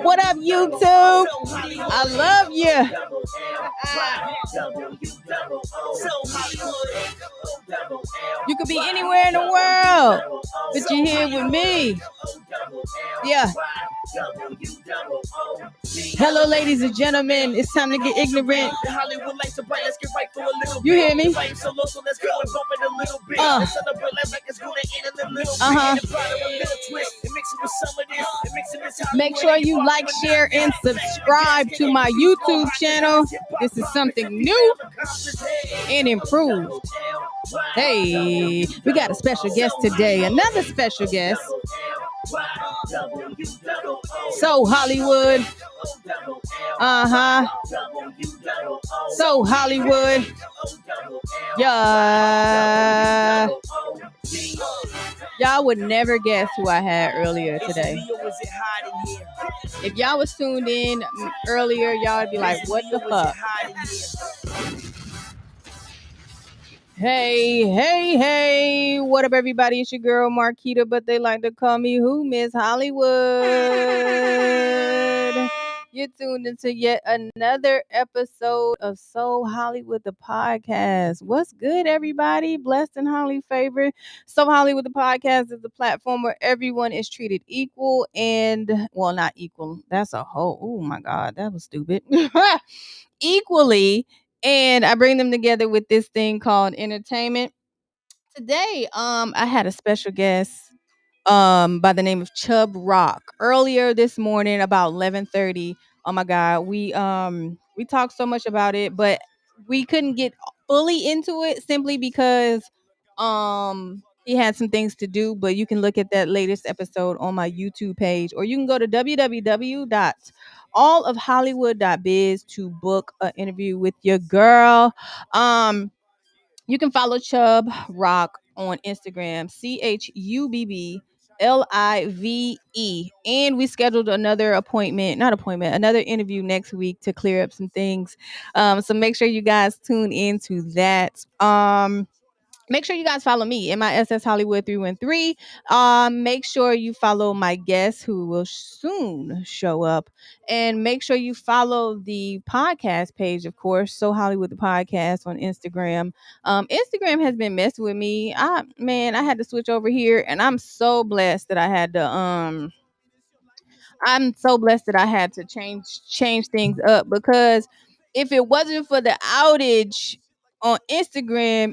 What up, YouTube? I love you. You could be anywhere in the world, but you're here with me. Yeah. Hello, ladies and gentlemen. It's time to get ignorant. You hear me? Make sure you like, share, and subscribe to my YouTube channel. This is something new and improved. Hey, we got a special guest today. Another special guest. SoHollywood. SoHollywood. Yeah. Y'all would never guess who I had earlier today. If y'all was tuned in earlier, y'all would be like, what the fuck? Hey, what up, everybody? It's your girl Marquita, but they like to call me who? Miss Hollywood. You're tuned into yet another episode of SoHollywood, the podcast. What's good, everybody? Blessed and highly favored. SoHollywood, the podcast is the platform where everyone is treated equal and, well, not equal. That's a whole, oh my God, that was stupid. Equally. And I bring them together with this thing called entertainment. Today, I had a special guest by the name of Chub Rock. Earlier this morning, about 11:30. Oh my God, we talked so much about it, but we couldn't get fully into it simply because he had some things to do. But you can look at that latest episode on my YouTube page, or you can go to www.allofhollywood.biz to book an interview with your girl. You can follow Chub Rock on Instagram, CHUBBLIVE. And we scheduled another interview next week to clear up some things. So make sure you guys tune into that. Make sure you guys follow me, MISS Hollywood 313. Make sure you follow my guest who will soon show up. And make sure you follow the podcast page, of course, SoHollywood the podcast on Instagram. Instagram has been messing with me. I had to switch over here, and I'm so blessed that I had to change things up, because if it wasn't for the outage on Instagram,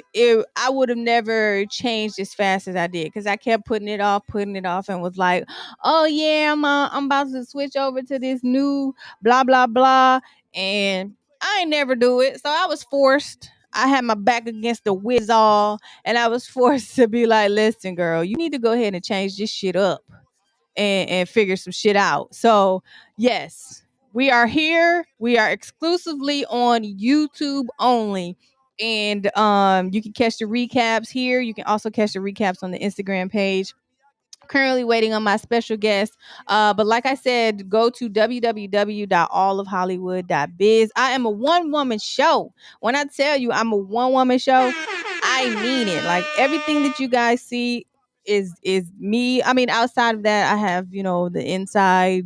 I would have never changed as fast as I did, because I kept putting it off, and was like, oh yeah, I'm about to switch over to this new blah blah blah, and I ain't never do it. So I was forced. I had my back against the wizall, and I was forced to be like, listen, girl, you need to go ahead and change this shit up and figure some shit out. So yes, we are here. We are exclusively on YouTube only. And you can catch the recaps here. You can also catch the recaps on the Instagram page. Currently waiting on my special guest. But like I said, go to www.allofhollywood.biz. I am a one-woman show. When I tell you I'm a one-woman show, I mean it. Like, everything that you guys see is me. I mean, outside of that, I have, the inside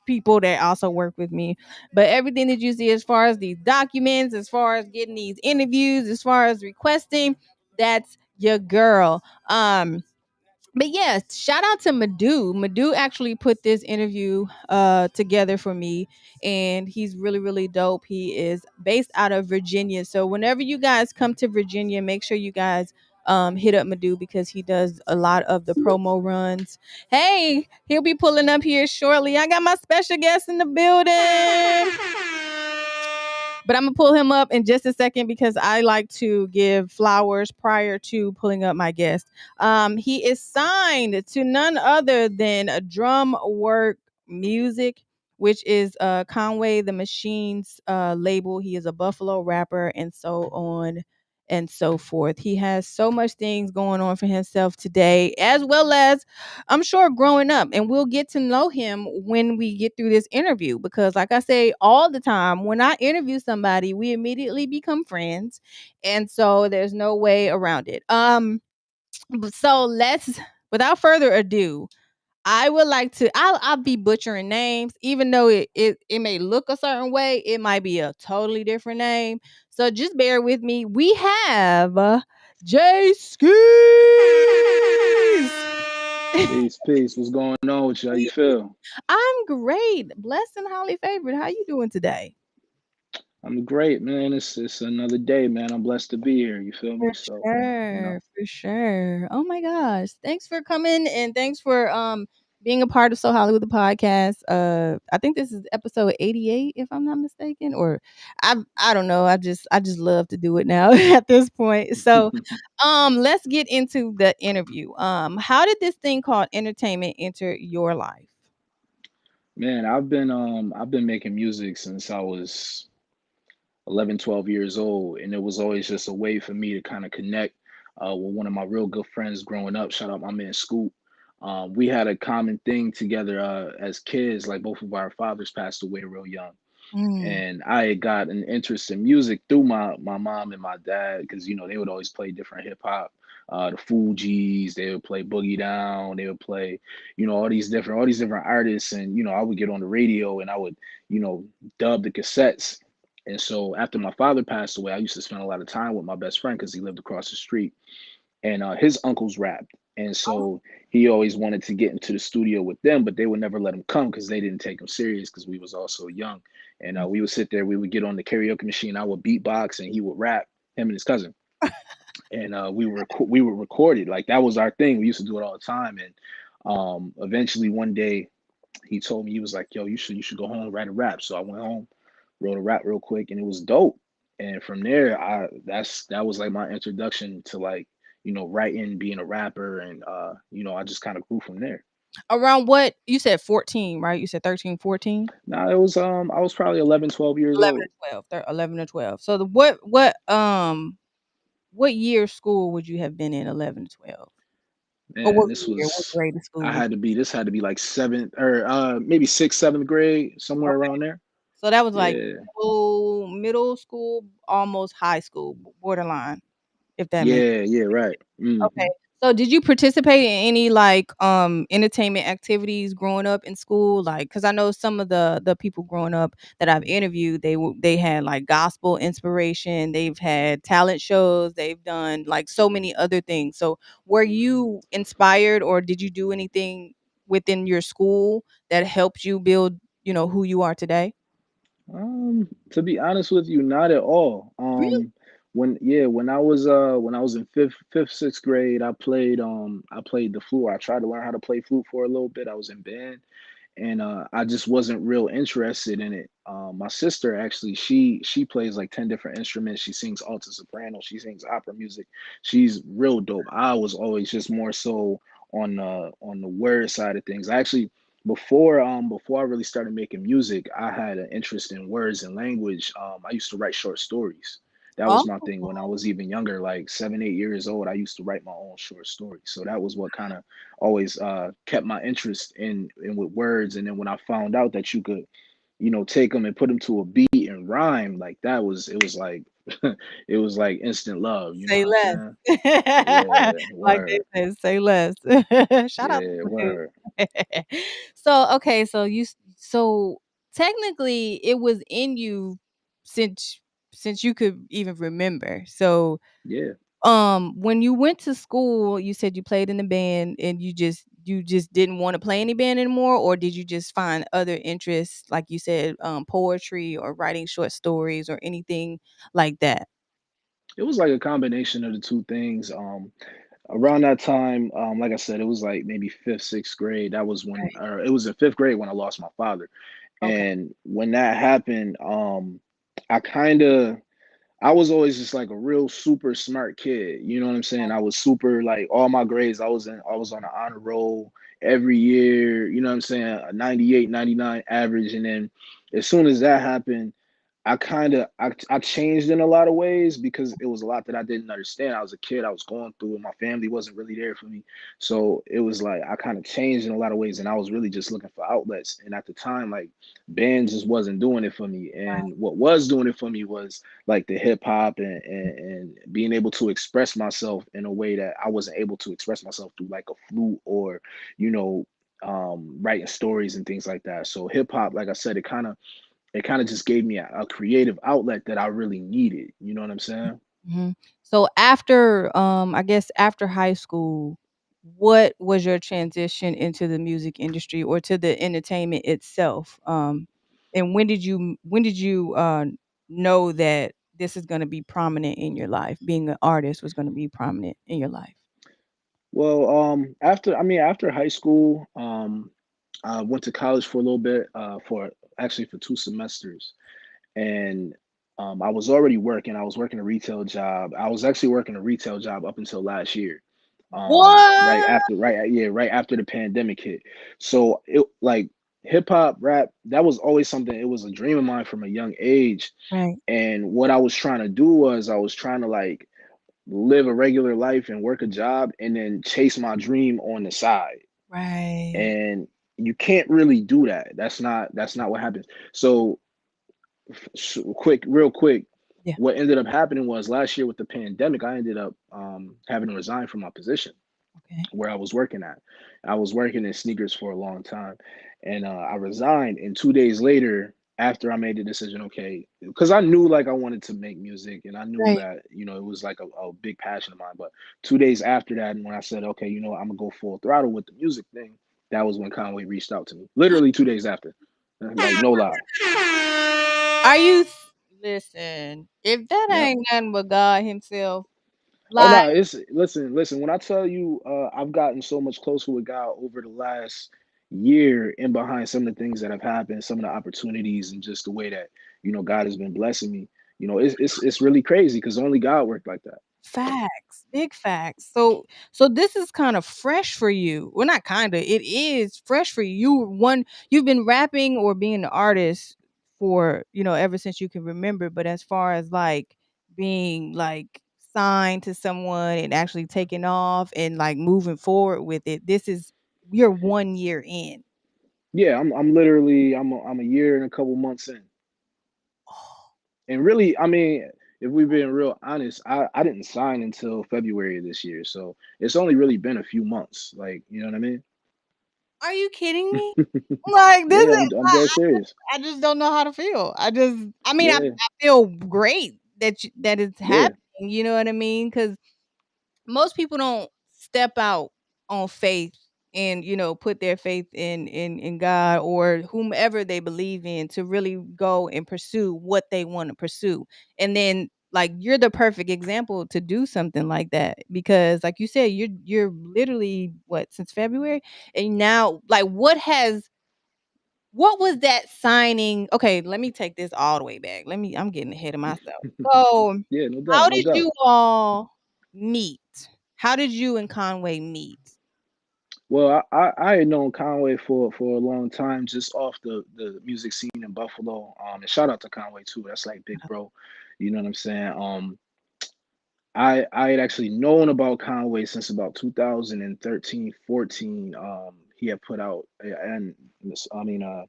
people that also work with me, but everything that you see as far as these documents, as far as getting these interviews, as far as requesting, that's your girl. But yes, shout out to Madhu. Madhu actually put this interview together for me, and he's really, really dope. He is based out of Virginia. So whenever you guys come to Virginia, make sure you guys hit up Madhu, because he does a lot of the promo runs. Hey, he'll be pulling up here shortly. I got my special guest in the building. But I'm going to pull him up in just a second, because I like to give flowers prior to pulling up my guest. He is signed to none other than DrumWork Music, which is Conway the Machine's label. He is a Buffalo rapper, and so on and so forth. He has so much things going on for himself today, as well as, I'm sure, growing up. And we'll get to know him when we get through this interview, because like I say all the time, when I interview somebody, we immediately become friends. And so there's no way around it. So without further ado, I would like to. I'll be butchering names, even though it may look a certain way. It might be a totally different name. So just bear with me. We have Jae Skeese. Peace, peace. What's going on with you? How you feel? I'm great, blessed and highly favored. How you doing today? I'm great, man. It's another day, man. I'm blessed to be here. You feel For me? So, you know. sure, for sure. Oh my gosh. Thanks for coming and thanks for being a part of So Hollywood the podcast. I think this is episode 88 if I'm not mistaken, or I don't know. I just love to do it now at this point. So, let's get into the interview. How did this thing called entertainment enter your life? Man, I've been making music since I was 11, 12 years old, and it was always just a way for me to kind of connect with one of my real good friends growing up. Shout out my man Scoop. We had a common thing together as kids, like both of our fathers passed away real young. Mm, And I had got an interest in music through my mom and my dad because they would always play different hip hop, the Fugees, they would play Boogie Down, they would play all these different artists, and I would get on the radio and I would dub the cassettes. And so after my father passed away, I used to spend a lot of time with my best friend because he lived across the street, and his uncles rapped, and so he always wanted to get into the studio with them, but they would never let him come because they didn't take him serious because we was all so young. And mm. we would sit there, we would get on the karaoke machine, I would beatbox and he would rap, him and his cousin, and we would record it. Like that was our thing. We used to do it all the time. And eventually one day he told me, he was like, yo, you should go home and write a rap. So I went home, wrote a rap real quick, and it was dope. And from there, that was like my introduction to like writing, being a rapper, and I just kind of grew from there. Around what you said 14, right? You said 13, 14? Now it was I was probably 11, 12 years 11 old. and 12, 11 and 12. So what year of school would you have been in 11 to 12? Or Man, what this year, what was grade of school I would had to be this had to be like seventh or maybe sixth, seventh grade, somewhere okay. around there. So that was like Yeah. middle school, almost high school, borderline, if that makes. Yeah, yeah, right. Okay. So did you participate in any like entertainment activities growing up in school? Like, cause I know some of the people growing up that I've interviewed, they had like gospel inspiration, they've had talent shows, they've done like so many other things. So were you inspired or did you do anything within your school that helped you build, who you are today? To be honest with you, not at all. Really? When I was in fifth, sixth grade, I played the flute. I tried to learn how to play flute for a little bit. I was in band, and I just wasn't real interested in it. My sister actually, she plays like 10 different instruments. She sings alto soprano. She sings opera music. She's real dope. I was always just more so on the word side of things. I actually before I really started making music, I had an interest in words and language. I used to write short stories. That was my thing when I was even younger, like 7, 8 years old. I used to write my own short stories. So that was what kind of always kept my interest in with words. And then when I found out that you could, take them and put them to a beat and rhyme, like it was like it was like instant love. You know Say what I'm less. saying? Yeah, Like they word. said, say less. Shout out Yeah, to Snoop. word. So, okay, so technically it was in you since since you could even remember. So, Yeah. when you went to school, you said you played in the band and you just didn't want to play any band anymore, or did you just find other interests like you said, poetry or writing short stories or anything like that? It was like a combination of the two things. Around that time, like I said, it was like maybe fifth, sixth grade. That was when, Right. or it was in fifth grade when I lost my father. Okay. And when that happened, I kind of, I was always just like a real super smart kid. You know what I'm saying? I was super like all my grades. I was on an honor roll every year. You know what I'm saying? A 98, 99 average. And then as soon as that happened, I changed in a lot of ways because it was a lot that I didn't understand. I was a kid, I was going through it. My family wasn't really there for me. So it was like I kind of changed in a lot of ways and I was really just looking for outlets. And at the time, like bands just wasn't doing it for me. And what was doing it for me was like the hip hop and being able to express myself in a way that I wasn't able to express myself through like a flute or, you know, writing stories and things like that. So hip hop, like I said, it kind of just gave me a creative outlet that I really needed. You know what I'm saying? Mhm. So after, I guess after high school, what was your transition into the music industry or to the entertainment itself? And when did you know that this is gonna be prominent in your life? Being an artist was gonna be prominent in your life? Well, after high school, I went to college for a little bit, for actually for 2 semesters, and I was already working. I was working a retail job. I was actually working a retail job up until last year. Right What? after, right after the pandemic hit. So it like hip hop, rap, that was always something. It was a dream of mine from a young age. Right, And what I was trying to do was I was trying to like live a regular life and work a job and then chase my dream on the side. right. And you can't really do that. That's not what happens. So real quick, Yeah, what ended up happening was last year with the pandemic, I ended up having to resign from my position okay. where I was working at. I was working in sneakers for a long time, and I resigned. And 2 days later, after I made the decision, okay, because I knew like I wanted to make music, and I knew Right. that it was like a big passion of mine. But 2 days after that, and when I said, okay, I'm gonna go full throttle with the music thing, that was when Conway reached out to me. Literally 2 days after, like no lie. Are you listen, if that Yeah. ain't nothing but God himself, Oh like no, it's listen. When I tell you, I've gotten so much closer with God over the last year, and behind some of the things that have happened, some of the opportunities, and just the way that God has been blessing me. It's really crazy because only God worked like that. facts, big facts. So this is kind of fresh for you. Well, not kinda, it is fresh for you. You've been rapping or being an artist for, ever since you can remember, but as far as, like, being, like, signed to someone and actually taking off and, like, moving forward with it, this is you're 1 year in. Yeah, I'm literally I'm a year and a couple months in, Oh, and really, I mean, if we're being real honest, I didn't sign until February of this year, so it's only really been a few months. Like, you know what I mean? are you kidding me? Like, this Yeah, is I'm dead serious. I just don't know how to feel. I mean, Yeah, I feel great that it's yeah. happening, you know what I mean? Because most people don't step out on faith and, put their faith in God or whomever they believe in to really go and pursue what they wanna pursue. And then, like, you're the perfect example to do something like that because, like you said, you're literally, what, since February? And now, like, what was that signing? Okay, let me take this all the way back. I'm getting ahead of myself. So, Yeah, no doubt, how no did doubt. you all meet? How did you and Conway meet? Well, I had known Conway for a long time, just off the music scene in Buffalo. And shout out to Conway too. That's like big bro. You know what I'm saying? I had actually known about Conway since about 2013, 14. He had put out, and I mean,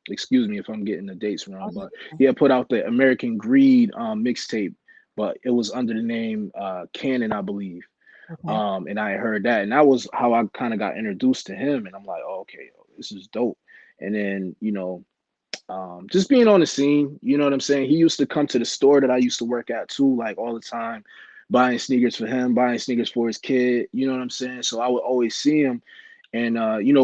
excuse me if I'm getting the dates Oh, wrong, no, but you're fine. he had put out the American Greed mixtape, but it was under the name Canon, I believe. Okay. And I heard that, and that was how I kind of got introduced to him. And I'm like, oh, okay, this is dope. And then, just being on the scene, you know what I'm saying? He used to come to the store that I used to work at too, like all the time, buying sneakers for him, buying sneakers for his kid, you know what I'm saying? So I would always see him, and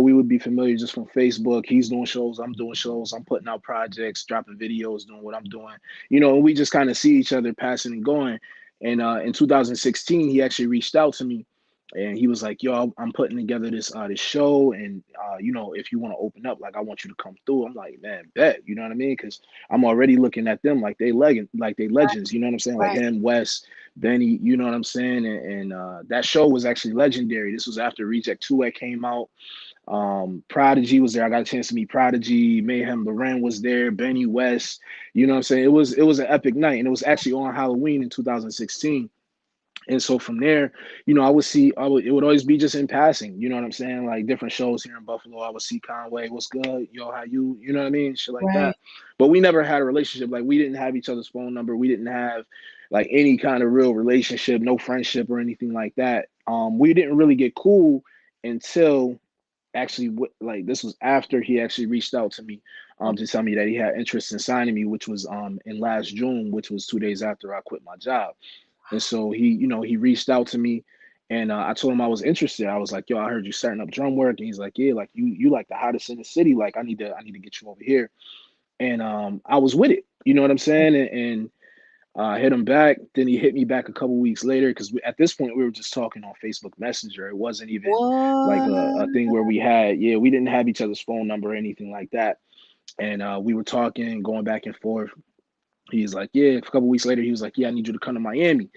we would be familiar just from Facebook. He's doing shows, I'm doing shows, I'm putting out projects, dropping videos, doing what I'm doing, and we just kind of see each other passing and going. And in 2016, he actually reached out to me, and he was like, "Yo, I'm putting together this show, and if you want to open up, like I want you to come through." I'm like, "Man, bet," you know what I mean? Because I'm already looking at them like they legends, you know what I'm saying? Like Right. him, Wes, Benny, you know what I'm saying? And that show was actually legendary. This was after Reject 2 came out. Prodigy was there. I got a chance to meet Prodigy, Mayhem Loren was there, Benny West. You know what I'm saying? It was an epic night, and it was actually on Halloween in 2016. And so from there, it would always be just in passing, you know what I'm saying? Like different shows here in Buffalo, I would see Conway, what's good? Yo, how you know what I mean? Shit like Right. that. But we never had a relationship. Like we didn't have each other's phone number. We didn't have like any kind of real relationship, no friendship or anything like that. We didn't really get cool until actually like this was after he actually reached out to me Okay. to tell me that he had interest in signing me, which was in last June, which was 2 days after I quit my job. And so he, he reached out to me, and I told him I was interested. I was like, "Yo, I heard you starting up DrumWork," and he's like, "Yeah, like you like the hottest in the city. Like I need to get you over here." And I was with it. You know what I'm saying? And hit him back. Then he hit me back a couple weeks later because at this point we were just talking on Facebook Messenger. It wasn't even like a What? thing where we didn't have each other's phone number or anything like that. And we were talking, going back and forth. He's like, yeah. A couple weeks later, he was like, yeah, I need you to come to Miami.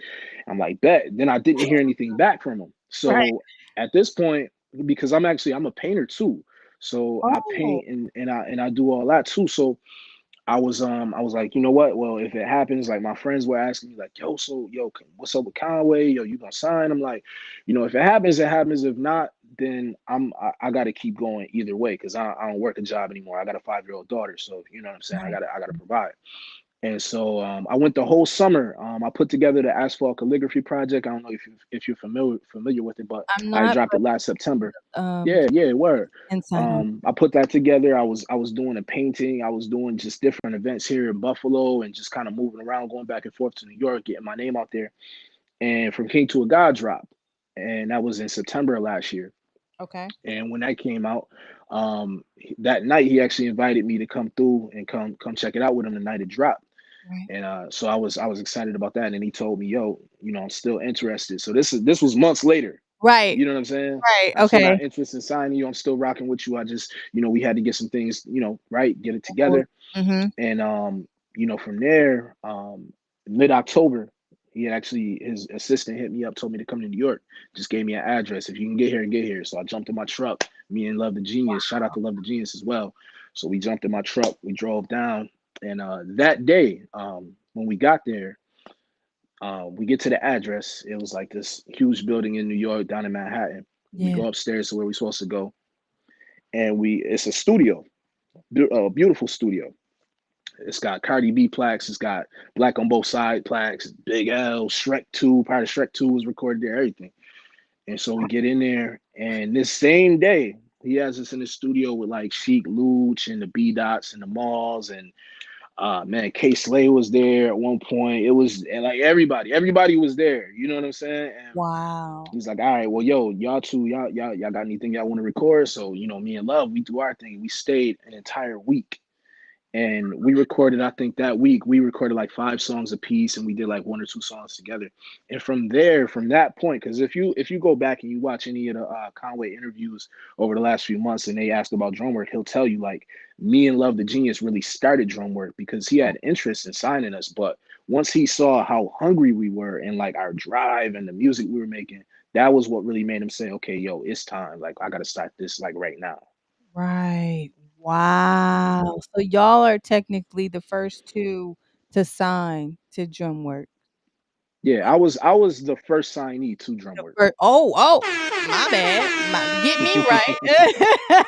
I'm like, bet. Then I didn't hear anything back from him. Right. So at this point, because I'm a painter too. So I Oh, paint and I do all that too. So I was like, you know what? Well, if it happens, like my friends were asking me, like, yo, what's up with Conway? Yo, you gonna sign? I'm like, if it happens, it happens. If not, then I got to keep going either way because I don't work a job anymore. I got a 5-year-old daughter, so you know what I'm saying. I right. gotta provide. And so I went the whole summer. I put together the asphalt calligraphy project. I don't know if you're familiar with it, but I'm I not, dropped it last September. but Yeah, yeah, word. insight on. I put that together. I was doing a painting. I was doing just different events here in Buffalo and just kind of moving around, going back and forth to New York, getting my name out there. And From King to a God dropped, and that was in September of last year. Okay. And when that came out, that night he actually invited me to come through and come check it out with him the night it dropped. Right. And so I was excited about that. And then he told me, yo, I'm still interested. So this was months later. Right. You know what I'm saying? Right. I still Okay. got interest in signing you. I'm still rocking with you. I just, we had to get some things, right, get it Of course. together. Mm-hmm. And from there, mid-October, his assistant hit me up, told me to come to New York, just gave me an address. If you can get here. So I jumped in my truck. Me and Love the Genius, shout out to Love the Genius as well. So we jumped in my truck, we drove down, and that day, when we got there, we get to the address. It was like this huge building in New York, down in Manhattan. We Yeah. go upstairs to where we're supposed to go, and it's a studio, a beautiful studio. It's got Cardi B plaques. It's got Black on Both Side plaques. Big L, Shrek 2, part of Shrek 2 was recorded there, everything. And so we get in there, and this same day, he has us in the studio with like Chic Luch and the B Dots and the Malls, and man, K Slay was there at one point. It was, and like everybody was there. You know what I'm saying? And Wow. he's like, all right, well, yo, y'all two, y'all got anything y'all want to record? So, me and Love, we do our thing. We stayed an entire week, and we recorded, I think that week we recorded like 5 songs a piece, and we did like 1 or 2 songs together. And from there, from that point, because if you go back and you watch any of the Conway interviews over the last few months, and they asked about drum work, he'll tell you like me and Love the Genius really started drum work because he had interest in signing us. But once he saw how hungry we were and like our drive and the music we were making, that was what really made him say, okay, yo, it's time, like I gotta start this like right now. Right. Wow. So y'all are technically the first two to sign to DrumWork. Yeah, I was the first signee to drum The work. my bad. Get me right.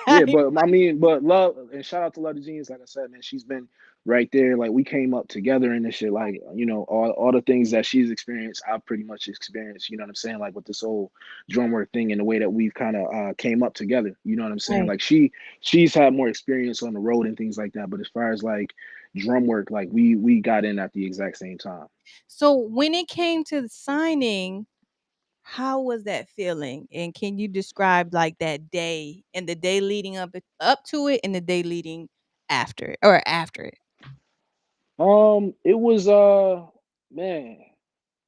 Yeah, but I mean, but Love, and shout out to Love the Genius, like I said, man, she's been right there. Like we came up together in this shit. Like, all the things that she's experienced, I've pretty much experienced. You know what I'm saying? Like with this whole drum work thing and the way that we've kind of came up together. You know what I'm saying? Right. Like she's had more experience on the road and things like that. But as far as like drum work, like we got in at the exact same time. So when it came to the signing, how was that feeling? And can you describe like that day and the day leading up to it and the day leading after it or after it? It was man,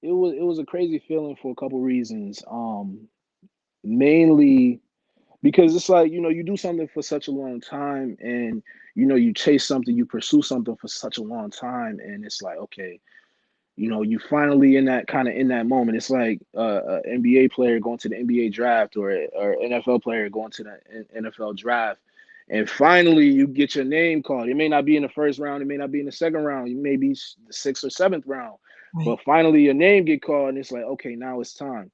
it was a crazy feeling for a couple reasons. Mainly because it's like, you do something for such a long time, and you chase something, you pursue something for such a long time, and it's like, okay, you finally in that moment. It's like a NBA player going to the NBA draft, or NFL player going to the NFL draft, and finally you get your name called. It may not be in the first round, it may not be in the second round, it may be the sixth or seventh round, Right. but finally your name get called, and it's like, okay, now it's time.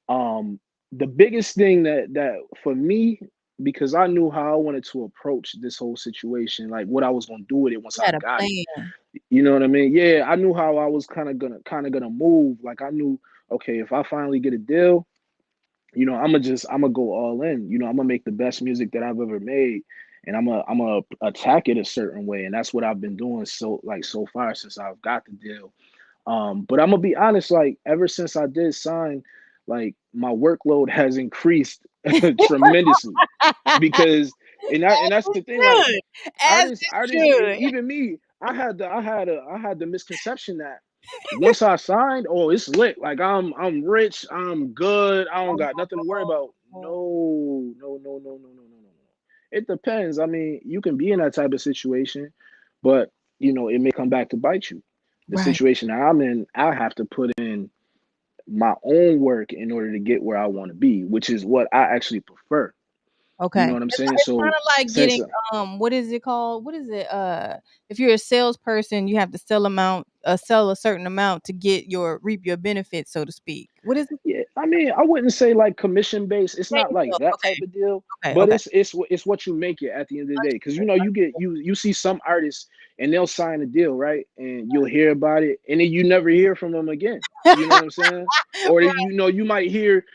um, the biggest thing that for me, because I knew how I wanted to approach this whole situation, like what I was gonna do with it once You I had a got it. plan. You know what I mean? Yeah, I knew how I was kind of gonna move. Like I knew, okay, if I finally get a deal, I'm gonna go all in. I'm gonna make the best music that I've ever made, and I'm gonna attack it a certain way, and that's what I've been doing so far since I've got the deal. But I'm gonna be honest, like ever since I did sign, like my workload has increased tremendously because and that's the thing, like Good. As it artists, and should. even me, I had the misconception that once I signed, oh, it's lit. Like I'm rich, I'm good, I don't got nothing to worry about. Oh, No. It depends. I mean, you can be in that type of situation, but it may come back to bite you. The right. situation that I'm in, I have to put in my own work in order to get where I want to be, which is what I actually prefer. You know Okay. what I'm It's saying? it's So kinda like since getting, what is it called? What is it? If you're a salesperson, you have to sell a certain amount to get your reap your benefits, so to speak. What is it? Yeah, I mean, I wouldn't say like commission based. It's There not you like go. that type Okay. of deal, Okay, but okay. it's what you make it at the end of the day. Because Understood. you get you see some artists and they'll sign a deal, right? And you'll hear about it, and then you never hear from them again. You know what I'm saying? Or Right, you might hear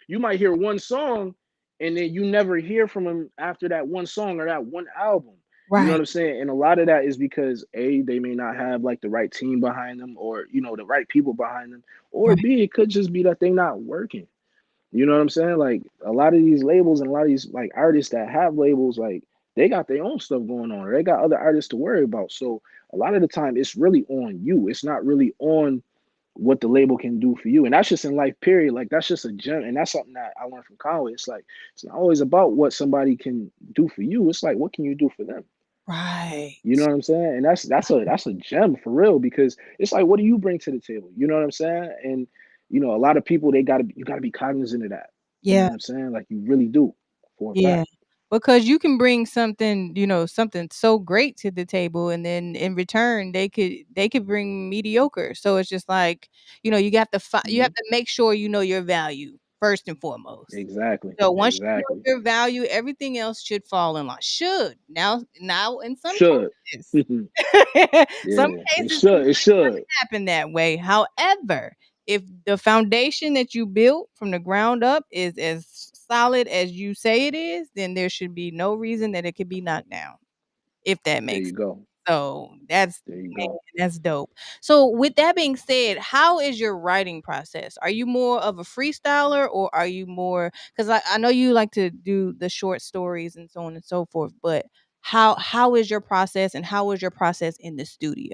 one song, and then you never hear from them after that one song or that one album. You know what right, I'm saying? And a lot of that is because A, they may not have like the right team behind them, or the right people behind them, or right, B, it could just be that they're not working. You know what I'm saying? Like a lot of these labels and a lot of these like artists that have labels, like they got their own stuff going on, or they got other artists to worry about. So a lot of the time, it's really on you. It's not really on what the label can do for you, and that's just in life. Period. Like that's just a gem, and that's something that I learned from Conway. It's like it's not always about what somebody can do for you. It's like what can you do for them. You know right. what I'm saying? And that's a gem for real because it's like what do you bring to the table? You know what I'm saying? And a lot of people you gotta be cognizant of that. You know Yeah. what I'm saying? Like you really do for a Yeah. fact. Because you can bring something, something so great to the table, and then in return they could bring mediocre. So it's just like, you have Hmm. to make sure you know your value first and foremost. Exactly. So once you know Exactly. your value, everything else should fall in line. Should. Now in some Should. cases Yeah, some it cases it should. It might not should. happen that way. However, if the foundation that you built from the ground up is as solid as you say it is, then there should be no reason that it could be knocked down, if that There makes you sense. go. So that's There you man, go. that's dope. So with that being said, how is your writing process? Are you more of a freestyler, or are you more, because I know you like to do the short stories and so on and so forth, but how is your process, and how is your process in the studio?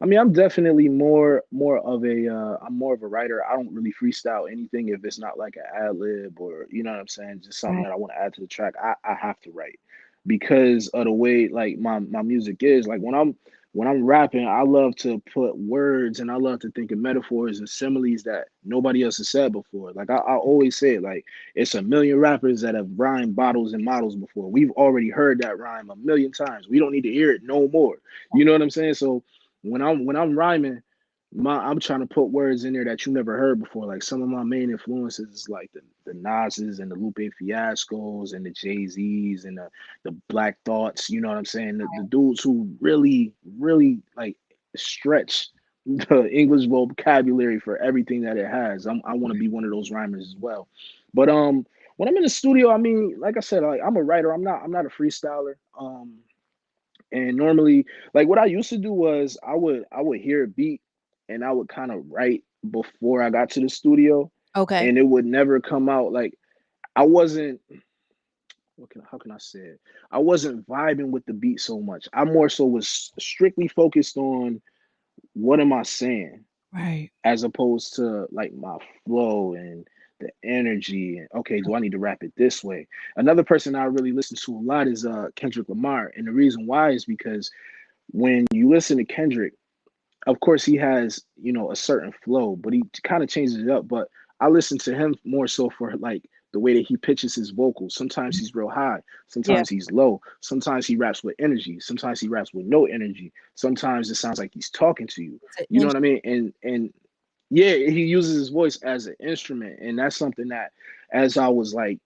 I mean, I'm definitely I'm more of a writer. I don't really freestyle anything if it's not like an ad lib or you know what I'm saying, just something Right. that I want to add to the track. I have to write because of the way like my music is. Like when I'm rapping, I love to put words and I love to think of metaphors and similes that nobody else has said before. Like I always say it, like it's a million rappers that have rhymed bottles and models before. We've already heard that rhyme a million times. We don't need to hear it no more. You know what I'm saying? So when I'm rhyming, I'm trying to put words in there that you never heard before. Like some of my main influences is like the Nas's and the Lupe Fiascos and the Jay Z's and the Black Thoughts. You know what I'm saying? The dudes who really like stretch the English vocabulary for everything that it has. I want to be one of those rhymers as well. But when I'm in the studio, I mean, like I said, like I'm a writer. I'm not a freestyler. And normally, like what I used to do was I would hear a beat and I would kind of write before I got to the studio, Okay. and it would never come out like I wasn't. How can I say it? I wasn't vibing with the beat so much. I more so was strictly focused on what am I saying, Right. as opposed to like my flow and the energy. And okay, do I need to rap it this way? Another person I really listen to a lot is Kendrick Lamar, and the reason why is because when you listen to Kendrick, of course he has, a certain flow, but he kind of changes it up. But I listen to him more so for like the way that he pitches his vocals. Sometimes he's real high, Yeah. sometimes he's low, sometimes he raps with energy, sometimes he raps with no energy. Sometimes it sounds like he's talking to you. It's an You know what I mean? And yeah, he uses his voice as an instrument, and that's something that as I was like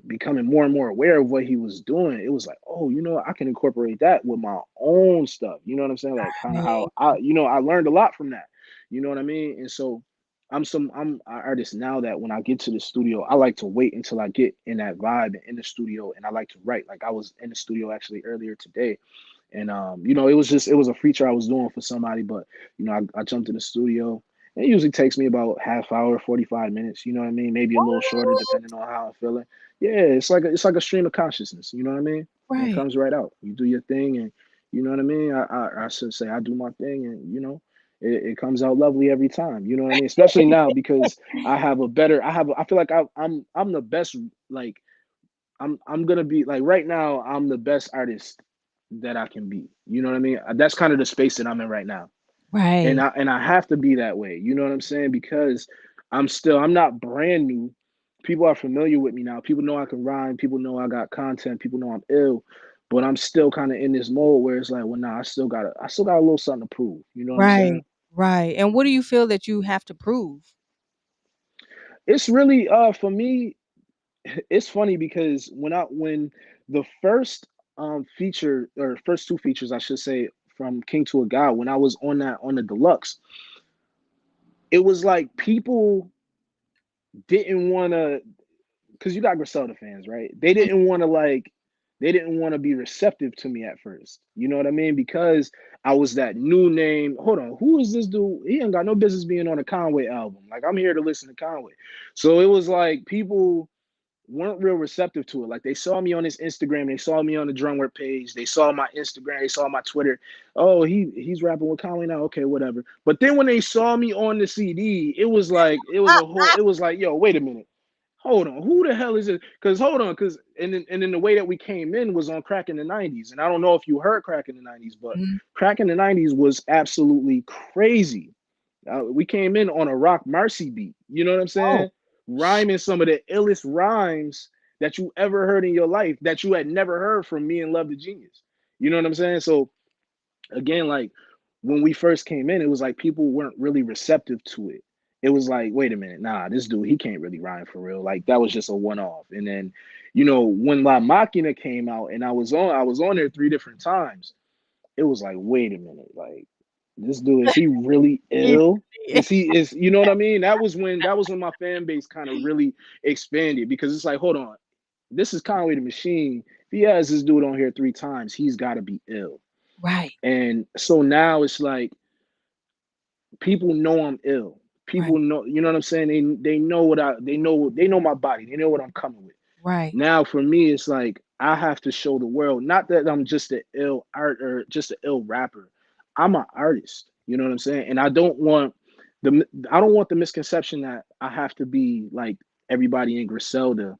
becoming more and more aware of what he was doing, it was like, oh, I can incorporate that with my own stuff. You know what I'm saying? Like kind of how right. I learned a lot from that. You know what I mean? And so I'm an artist now that when I get to the studio, I like to wait until I get in that vibe in the studio, and I like to write. Like I was in the studio actually earlier today, and it was a feature I was doing for somebody, but I jumped in the studio. And it usually takes me about half hour, 45 minutes. You know what I mean? Maybe a little shorter What? depending on how I'm feeling. Yeah, it's like a stream of consciousness. You know what I mean? And it Right. comes right out. You do your thing, and you know what I mean. I should say I do my thing, and it comes out lovely every time. You know what I mean? Especially now because I feel like I'm the best. Like I'm gonna be like right now. I'm the best artist that I can be. You know what I mean? That's kind of the space that I'm in right now, and Right. I have to be that way. You know what I'm saying? Because I'm not brand new. People are familiar with me now. People know I can rhyme. People know I got content. People know I'm ill, but I'm still kind of in this mode where it's like, well, nah, I still got a little something to prove. You know what I'm Right. saying? Right. And what do you feel that you have to prove? It's really for me. It's funny because when the first feature or first two features I should say from King to a God, when I was on the deluxe, it was like people didn't want to, because you got Griselda fans, right? They didn't want to be receptive to me at first. You know what I mean? Because I was that new name. Hold on, who is this dude? He ain't got no business being on a Conway album. Like I'm here to listen to Conway. So it was like people weren't real receptive to it. Like they saw me on his Instagram, they saw me on the DrumWork page, they saw my Instagram, they saw my Twitter. Oh, he's rapping with Conway now. Okay, whatever. But then when they saw me on the CD, it was like, yo, wait a minute. Hold on, who the hell is it? Because hold on, because and then the way that we came in was on Crack in the '90s, and I don't know if you heard Crack in the '90s, but Mhm. Crack in the '90s was absolutely crazy. We came in on a Rock Marcy beat. You know what I'm Oh, saying? Rhyming some of the illest rhymes that you ever heard in your life that you had never heard from me and Love the Genius. You know what I'm saying? So again, like when we first came in, it was like people weren't really receptive to it. It was like, wait a minute, nah, this dude, he can't really rhyme for real. Like that was just a one-off. And then, when La Machina came out and I was on there three different times, it was like, wait a minute, like this dude, is he really yeah. ill? Is you know what I mean? That was when my fan base kind of really expanded because it's like, hold on, this is Conway the Machine. If he has this dude on here three times, he's gotta be ill. Right. And so now it's like people know I'm ill. Right. People know, you know what I'm saying? They know my body. They know what I'm coming with. Right. Now for me, it's like I have to show the world, not that I'm just an ill art or just an ill rapper. I'm an artist. You know what I'm saying? And I don't want the misconception that I have to be like everybody in Griselda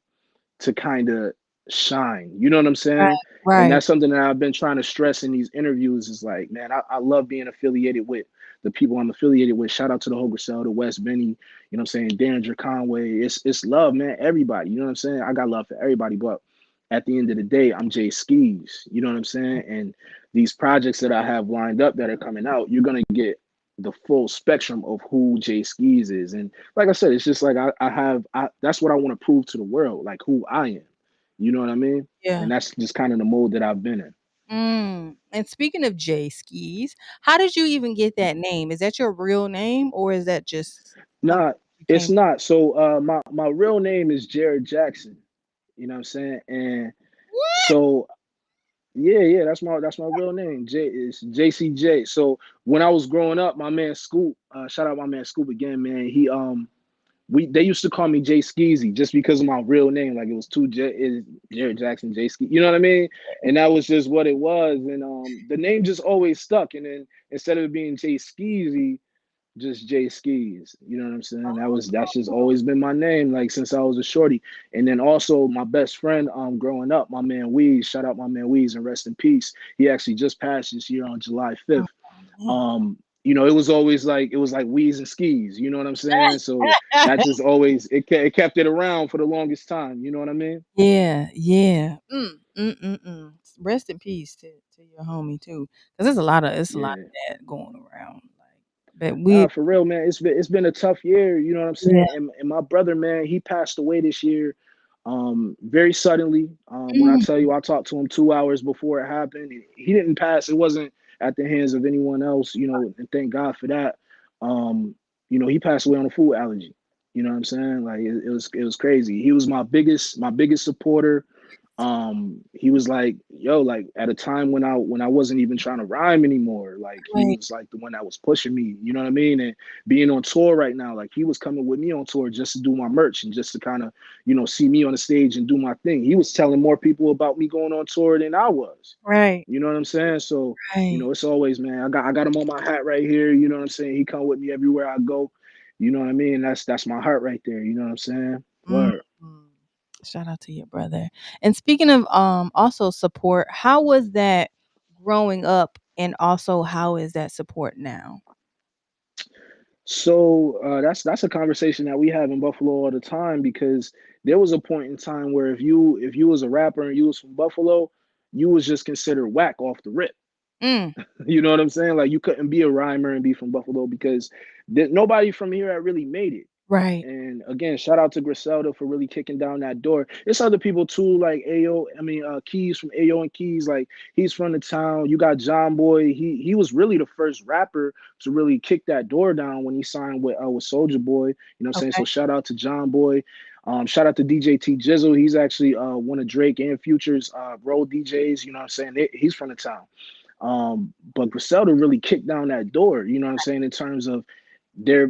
to kind of shine. You know what I'm Right. saying? And Right. that's something that I've been trying to stress in these interviews is like, man, I love being affiliated with the people I'm affiliated with. Shout out to the whole Griselda, West Benny, you know what I'm saying? Derringer Conway. It's love, man. Everybody. You know what I'm saying? I got love for everybody. But at the end of the day, I'm Jae Skeese. You know what I'm saying? And these projects that I have lined up that are coming out, you're gonna get the full spectrum of who Jae Skeese is. And like I said, it's just like that's what I want to prove to the world, like who I am. You know what I mean? Yeah. And that's just kind of the mode that I've been in. And speaking of Jae Skeese, how did you even get that name? Is that your real name or is that just something Nah, you it's came? not. So my real name is Jared Jackson. You know what I'm saying? And What? so yeah, that's my real name. It's JCJ. So when I was growing up, my man Scoop, shout out my man Scoop again, man. They used to call me Jay Skeezy just because of my real name. Like it was Jared Jackson, Jay Skeezy. You know what I mean? And that was just what it was. And the name just always stuck. And then instead of it being Jay Skeezy, just Jay Skeese. You know what I'm saying? That's just Oh, always been my name, like since I was a shorty. And then also my best friend, growing up, my man Weez, shout out my man Weez and rest in peace. He actually just passed this year on July oh, 5th. man. It was always like Weez and Skis, you know what I'm saying? So that just always it kept it around for the longest time, you know what I mean? Yeah, yeah. Rest in peace to your homie too, because it's a lot Yeah. of that going around. Like, but we, Nah, for real, man. It's been a tough year, you know what I'm yeah. saying? And my brother, man, he passed away this year, very suddenly. When I Mm, tell you I talked to him 2 hours before it happened, he didn't pass. It wasn't at the hands of anyone else, and thank God for that. Um, he passed away on a food allergy. You know what I'm saying? Like it was crazy. He was my biggest supporter. He was like, yo, like at a time when I wasn't even trying to rhyme anymore, like he Right. was like the one that was pushing me, you know what I mean? And being on tour right now, like he was coming with me on tour just to do my merch and just to kind of, see me on the stage and do my thing. He was telling more people about me going on tour than I was. Right. You know what I'm saying? So, Right. it's always, man, I got him on my hat right here, you know what I'm saying? He come with me everywhere I go. You know what I mean? That's my heart right there, you know what I'm saying? Mm. Word. Shout out to your brother. And speaking of also support, how was that growing up and also how is that support now? So that's a conversation that we have in Buffalo all the time because there was a point in time where if you was a rapper and you was from Buffalo, you was just considered whack off the rip. Mm. You know what I'm saying? Like you couldn't be a rhymer and be from Buffalo because nobody from here had really made it. Right. And again, shout out to Griselda for really kicking down that door. It's other people too, like Ayo. I mean, Keys from Ayo and Keys. Like he's from the town. You got John Boy. He was really the first rapper to really kick that door down when he signed with Soldier Boy. You know what I'm saying? Okay. So shout out to John Boy. Shout out to DJ T Jizzle. He's actually one of Drake and Future's road DJs. You know what I'm saying? He's from the town. But Griselda really kicked down that door. You know what I'm saying? In terms of they're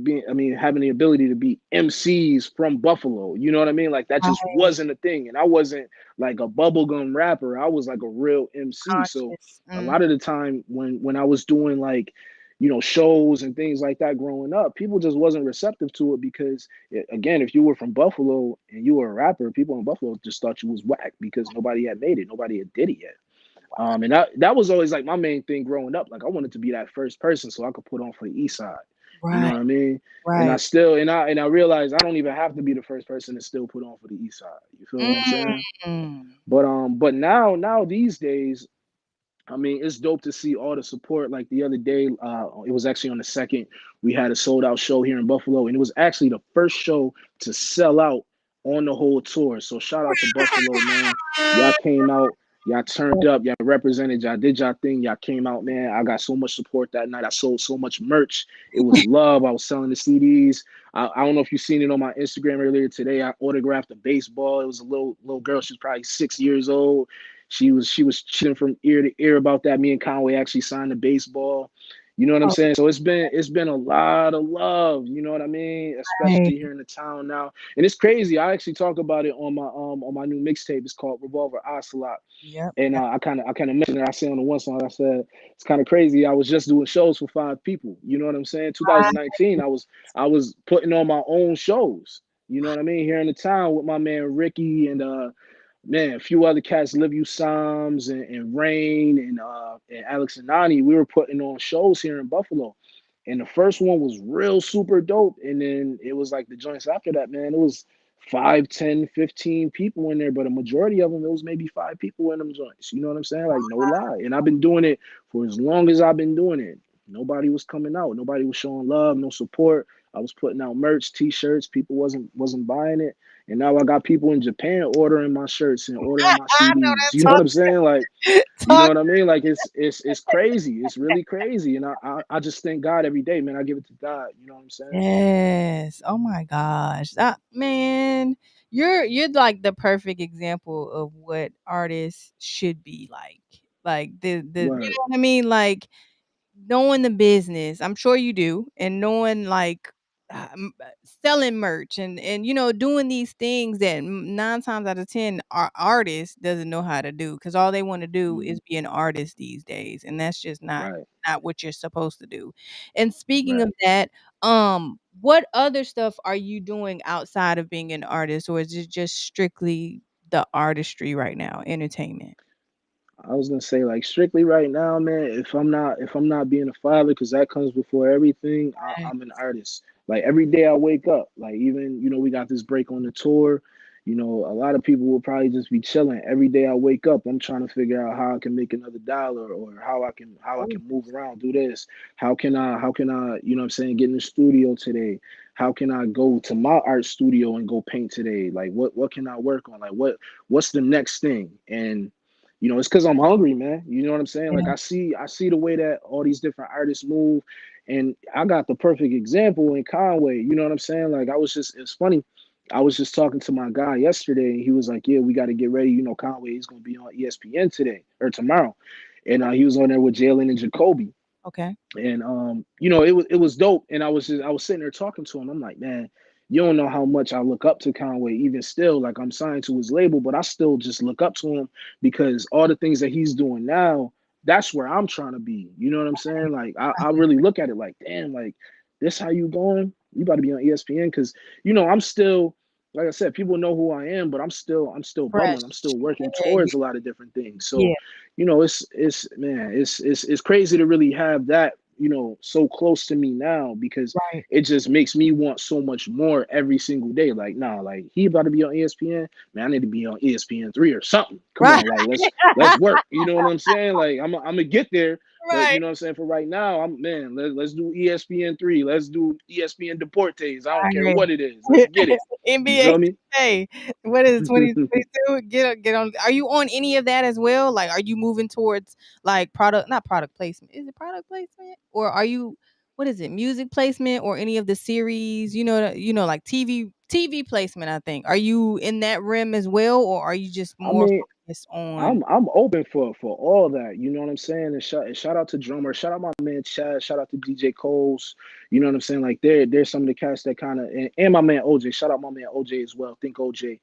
being, I mean, having the ability to be MCs from Buffalo. You know what I mean? Like that just Right. wasn't a thing. And I wasn't like a bubblegum rapper. I was like a real MC. So Conscious. a Mm. lot of the time when I was doing like, shows and things like that growing up, people just wasn't receptive to it because again, if you were from Buffalo and you were a rapper, people in Buffalo just thought you was whack because nobody had made it. Nobody had did it yet. And that was always like my main thing growing up. Like I wanted to be that first person so I could put on for the East Side. You know Right. what I mean? And I Right. still and I realized I don't even have to be the first person to still put on for the East Side. You feel what I'm saying? Mm. But now these days, I mean, it's dope to see all the support. Like the other day, it was actually on the second. We had a sold out show here in Buffalo, and it was actually the first show to sell out on the whole tour. So shout out to Buffalo, man. Y'all came out, y'all turned up, y'all represented, y'all did y'all thing, y'all came out, man. I got so much support that night. I sold so much merch. It was love. I was selling the CDs. I don't know if you've seen it on my Instagram earlier today. I autographed a baseball. It was a little girl. She was probably 6 years old. She was chilling from ear to ear about that. Me and Conway actually signed the baseball. You know what I'm Oh, saying? So it's been a lot of love. You know what I mean? right. Especially here in the town now. And it's crazy. I actually talk about it on my new mixtape. It's called Revolver Ocelot. Yep. And Yep. I kind of mentioned it. I say on the one song, I said it's kind of crazy. I was just doing shows for 5 people. You know what I'm saying? 2019, I was putting on my own shows. You know what I mean? Here in the town with my man Ricky and man, a few other cats, Live You Psalms and Rain and Alex and Nani, we were putting on shows here in Buffalo. And the first one was real super dope. And then it was like the joints after that, man. It was 5, 10, 15 people in there, but a majority of them, it was maybe 5 people in them joints. You know what I'm saying? Like no lie. And I've been doing it for as long as I've been doing it. Nobody was coming out. Nobody was showing love, no support. I was putting out merch, t-shirts. People wasn't buying it. And now I got people in Japan ordering my shirts and ordering my I know CDs. You that know what talk. I'm saying? Like, you know Talk. what I mean? Like it's crazy. It's really crazy. And I just thank God every day, man. I give it to God. You know what I'm saying? Yes. Oh my gosh. Man, you're like the perfect example of what artists should be like. Like the you Word. know what I mean? Like knowing the business, I'm sure you do, and knowing like selling merch and doing these things that 9 times out of 10 our artists doesn't know how to do because all they want to do Mhm. is be an artist these days, and that's just not Right. what you're supposed to do. And speaking of Right. that, what other stuff are you doing outside of being an artist, or is it just strictly the artistry right now, entertainment? I was gonna say like strictly right now, man. If I'm not being a father, because that comes before everything. Right. I'm an artist. Like every day I wake up. Like even we got this break on the tour. A lot of people will probably just be chilling. Every day I wake up, I'm trying to figure out how I can make another dollar or how I can Oh, move around, do this. How can I, what I'm saying, get in the studio today? How can I go to my art studio and go paint today? Like what can I work on? Like what's the next thing? And it's because I'm hungry, man. You know what I'm saying? Like yeah. I see the way that all these different artists move, And I got the perfect example in Conway. You know what I'm saying? Like it's funny. I was just talking to my guy yesterday, and he was like, "Yeah, we got to get ready. You know, Conway is going to be on ESPN today or tomorrow," and he was on there with Jalen and Jacoby. Okay. And it was dope. And I was sitting there talking to him. I'm like, man, you don't know how much I look up to Conway. Even still, like I'm signed to his label, but I still just look up to him because all the things that he's doing now, that's where I'm trying to be. You know what I'm saying? Like I really look at it like, damn, like this how you going? You about to be on ESPN? Because I'm still, like I said, people know who I am, but I'm still bubbling. I'm Fresh. still working Yeah. towards a lot of different things. So Yeah. it's man, it's crazy to really have that, so close to me now, because Right. it just makes me want so much more every single day. Like, nah, like he about to be on ESPN, man, I need to be on ESPN 3 or something. Come Right. on, like let's work. You know what I'm saying? Like I'm gonna get there, but you Right. know what I'm saying. For right now, let's do ESPN 3. Let's do ESPN Deportes. I don't care Right. what it is. Let's get it. You NBA feel me? today. What is it, 2022? Get on. Are you on any of that as well? Like, are you moving towards like product, not product placement? Is it product placement, or are you? What is it? Music placement or any of the series? Like TV placement. I think. Are you in that rim as well, or are you just I more mean, focused on? I'm open for all that. You know what I'm saying? And shout out to drummer. Shout out my man Chad. Shout out to DJ Coles. You know what I'm saying? Like there's some of the cats that kind of, and my man OJ. Shout out my man OJ as well. Think OJ.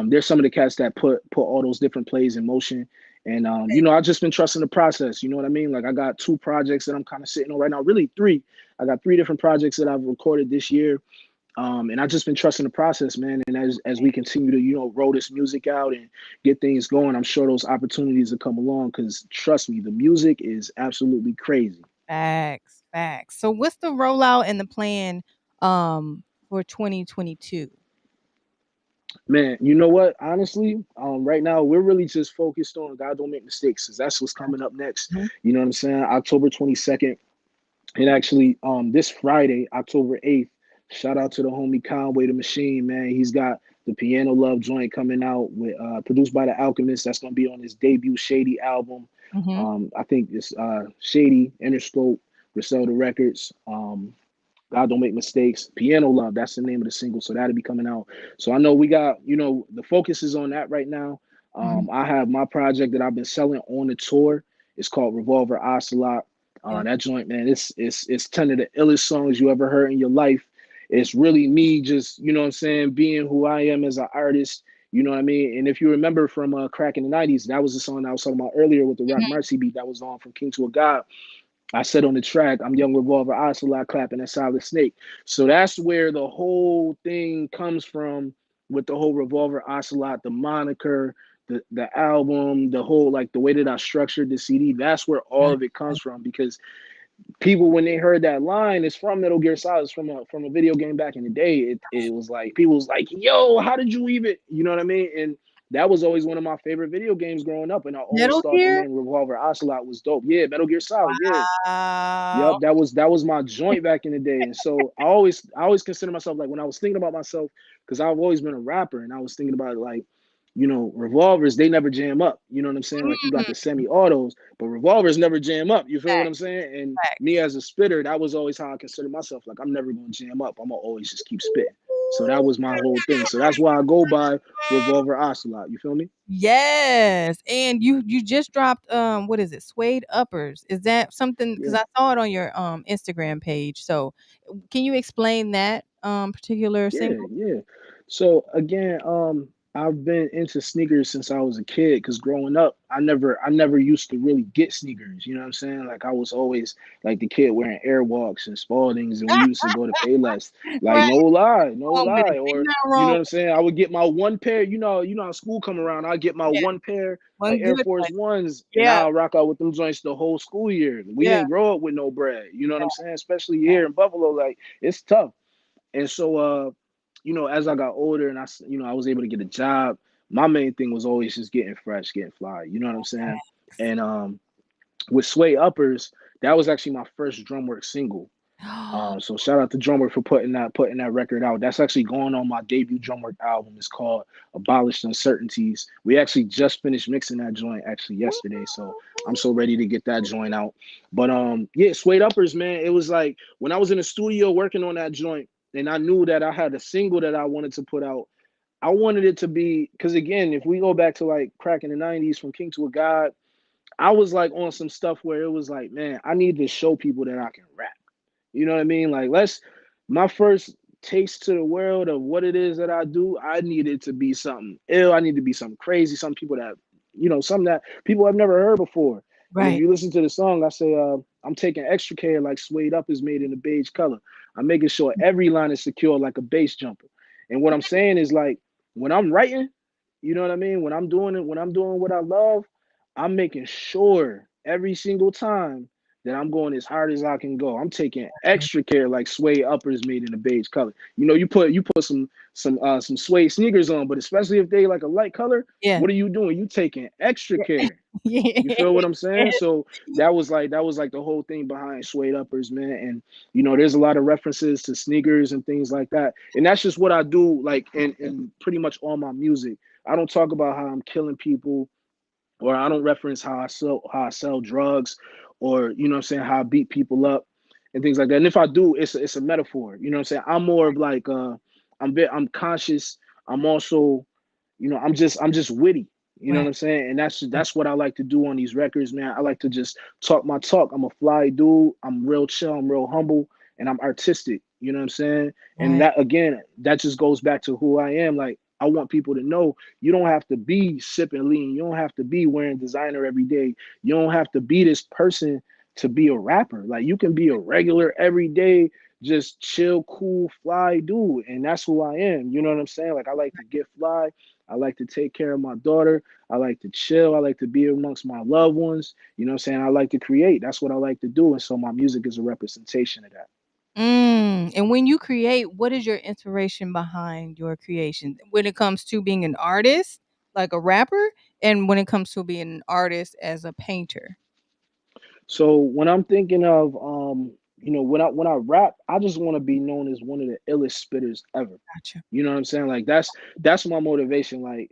There's some of the cats that put all those different plays in motion. And I've just been trusting the process. You know what I mean? Like I got 2 projects that I'm kind of sitting on right now. Really three. I got 3 different projects that I've recorded this year. And I've just been trusting the process, man. And as we continue to, roll this music out and get things going, I'm sure those opportunities will come along. Because trust me, the music is absolutely crazy. Facts, facts. So what's the rollout and the plan for 2022? Man, you know what? Honestly, right now we're really just focused on God Don't Make Mistakes, because that's what's coming up next. Mhm. You know what I'm saying? October 22nd. And actually, this Friday, October 8th, shout out to the homie Conway the Machine, man. He's got the Piano Love joint coming out with produced by the Alchemist. That's gonna be on his debut Shady album. Mhm. I think it's Shady, Interscope, Griselda Records. God Don't Make Mistakes. Piano Love, that's the name of the single. So that'll be coming out. So I know we got, the focus is on that right now. Mhm. I have my project that I've been selling on the tour. It's called Revolver Ocelot. Yeah. That joint, man, it's 10 of the illest songs you ever heard in your life. It's really me just, what I'm saying, being who I am as an artist. You know what I mean? And if you remember from Crack in the 90s, that was the song I was talking about earlier with the Rock Mhm. Marcy beat that was on from King to a God. I said on the track, I'm Young Revolver Ocelot clapping a Solid Snake. So that's where the whole thing comes from, with the whole Revolver Ocelot, the moniker, the album, the whole, like, the way that I structured the CD. That's where all Right. of it comes from, because people, when they heard that line, it's from Metal Gear Solid, it's from a video game back in the day. It was like, people was like, yo, how did you even, you know what I mean? And that was always one of my favorite video games growing up, and I always Metal thought the Gear? name Revolver Ocelot was dope. Yeah, Metal Gear Solid, yeah. Wow. Yep, that was my joint back in the day. And so I always consider myself, like, when I was thinking about myself, because I've always been a rapper, and I was thinking about it like, revolvers, they never jam up. You know what I'm saying? Like, you got the Mm, semi-autos, but revolvers never jam up. You feel what I'm facts, saying? And me facts. as a spitter, that was always how I consider myself. Like, I'm never gonna jam up. I'm gonna always just keep spitting. So that was my whole thing. So that's why I go by Revolver Ocelot. You feel me? Yes, and you just dropped, what is it? Suede Uppers. Is that something? Because Yeah. I saw it on your, Instagram page. So, can you explain that, particular Yeah, single? yeah. So again, I've been into sneakers since I was a kid. Because growing up, I never used to really get sneakers. You know what I'm saying? Like, I was always like the kid wearing Airwalks and Spaldings, and we used to go to Payless. Like, Right, no lie, no wrong with it. lie. Ain't Or, nothing you wrong know what I'm with saying? I would get my one pair. How school come around, I get my it. Yeah, one pair of one Air good Force one. Ones, and Yeah, I'll rock out with them joints the whole school year. We yeah, didn't grow up with no bread. You know what I'm saying? Especially yeah. here in Buffalo, like, it's tough. And so, as I got older, and I was able to get a job, my main thing was always just getting fresh, getting fly. You know what I'm saying? And with Sway Uppers, that was actually my first DrumWorks single. So shout out to DrumWork for putting that record out. That's actually going on my debut DrumWork album. It's called Abolished Uncertainties. We actually just finished mixing that joint actually yesterday. So I'm so ready to get that joint out. But yeah, Suede Uppers, man. It was like when I was in the studio working on that joint, and I knew that I had a single that I wanted to put out. I wanted it to be because again, if we go back to like crack in the 90s from King to a God, I was like on some stuff where it was like, man, I need to show people that I can rap. You know what I mean? Like, my first taste to the world of what it is that I do, I need it to be something ill. I need to be something crazy, some people that, something that people have never heard before. And if Right. you listen to the song, I say, I'm taking extra care like Suede Up is made in a beige color. I'm making sure every line is secure like a bass jumper. And what I'm saying is like, when I'm writing, you know what I mean? When I'm doing it, when I'm doing what I love, I'm making sure every single time that I'm going as hard as I can go. I'm taking extra care, like Suede Uppers made in a beige color. You put some suede sneakers on, but especially if they like a light color, Yeah. what are you doing? You taking extra Yeah. care. You feel what I'm saying? So that was like the whole thing behind Suede Uppers, man. And there's a lot of references to sneakers and things like that. And that's just what I do, like in pretty much all my music. I don't talk about how I'm killing people, or I don't reference how I sell drugs, or what I'm saying, how I beat people up and things like that. And if I do, it's a metaphor. You know what I'm saying? I'm more of like I'm conscious. I'm also, I'm just witty. You know what Right. I'm saying? And that's what I like to do on these records, man. I like to just talk my talk. I'm a fly dude. I'm real chill. I'm real humble, and I'm artistic. You know what I'm saying? And Right. that again, that just goes back to who I am. Like I want people to know you don't have to be sipping lean. You don't have to be wearing designer every day. You don't have to be this person to be a rapper. Like you can be a regular everyday, just chill, cool, fly dude. And that's who I am. You know what I'm saying? Like I like to get fly. I like to take care of my daughter. I like to chill. I like to be amongst my loved ones. You know what I'm saying? I like to create. That's what I like to do. And so my music is a representation of that. And when you create, what is your inspiration behind your creation? When it comes to being an artist, like a rapper, and when it comes to being an artist as a painter? So when I'm thinking of when I rap, I just want to be known as one of the illest spitters ever. Gotcha. You know what I'm saying? Like that's my motivation. Like,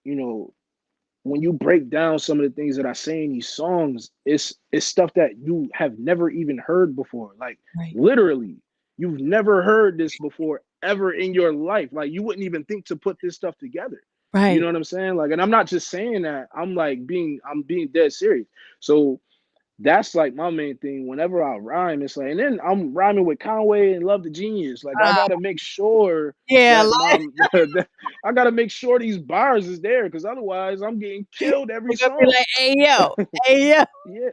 you know, when you break down some of the things that I say in these songs, it's stuff that you have never even heard before. Like Right. literally, you've never heard this before ever in your life. Like you wouldn't even think to put this stuff together. You know Right. what I'm saying? Like, and I'm not just saying that. I'm being dead serious. So that's like my main thing. Whenever I rhyme, it's like, and then I'm rhyming with Conway and Love the Genius. Like I Uh, gotta make sure yeah, that like that I gotta make sure these bars is there, because otherwise I'm getting killed every they're gonna be song. like, "Hey yo, hey yo." Yeah,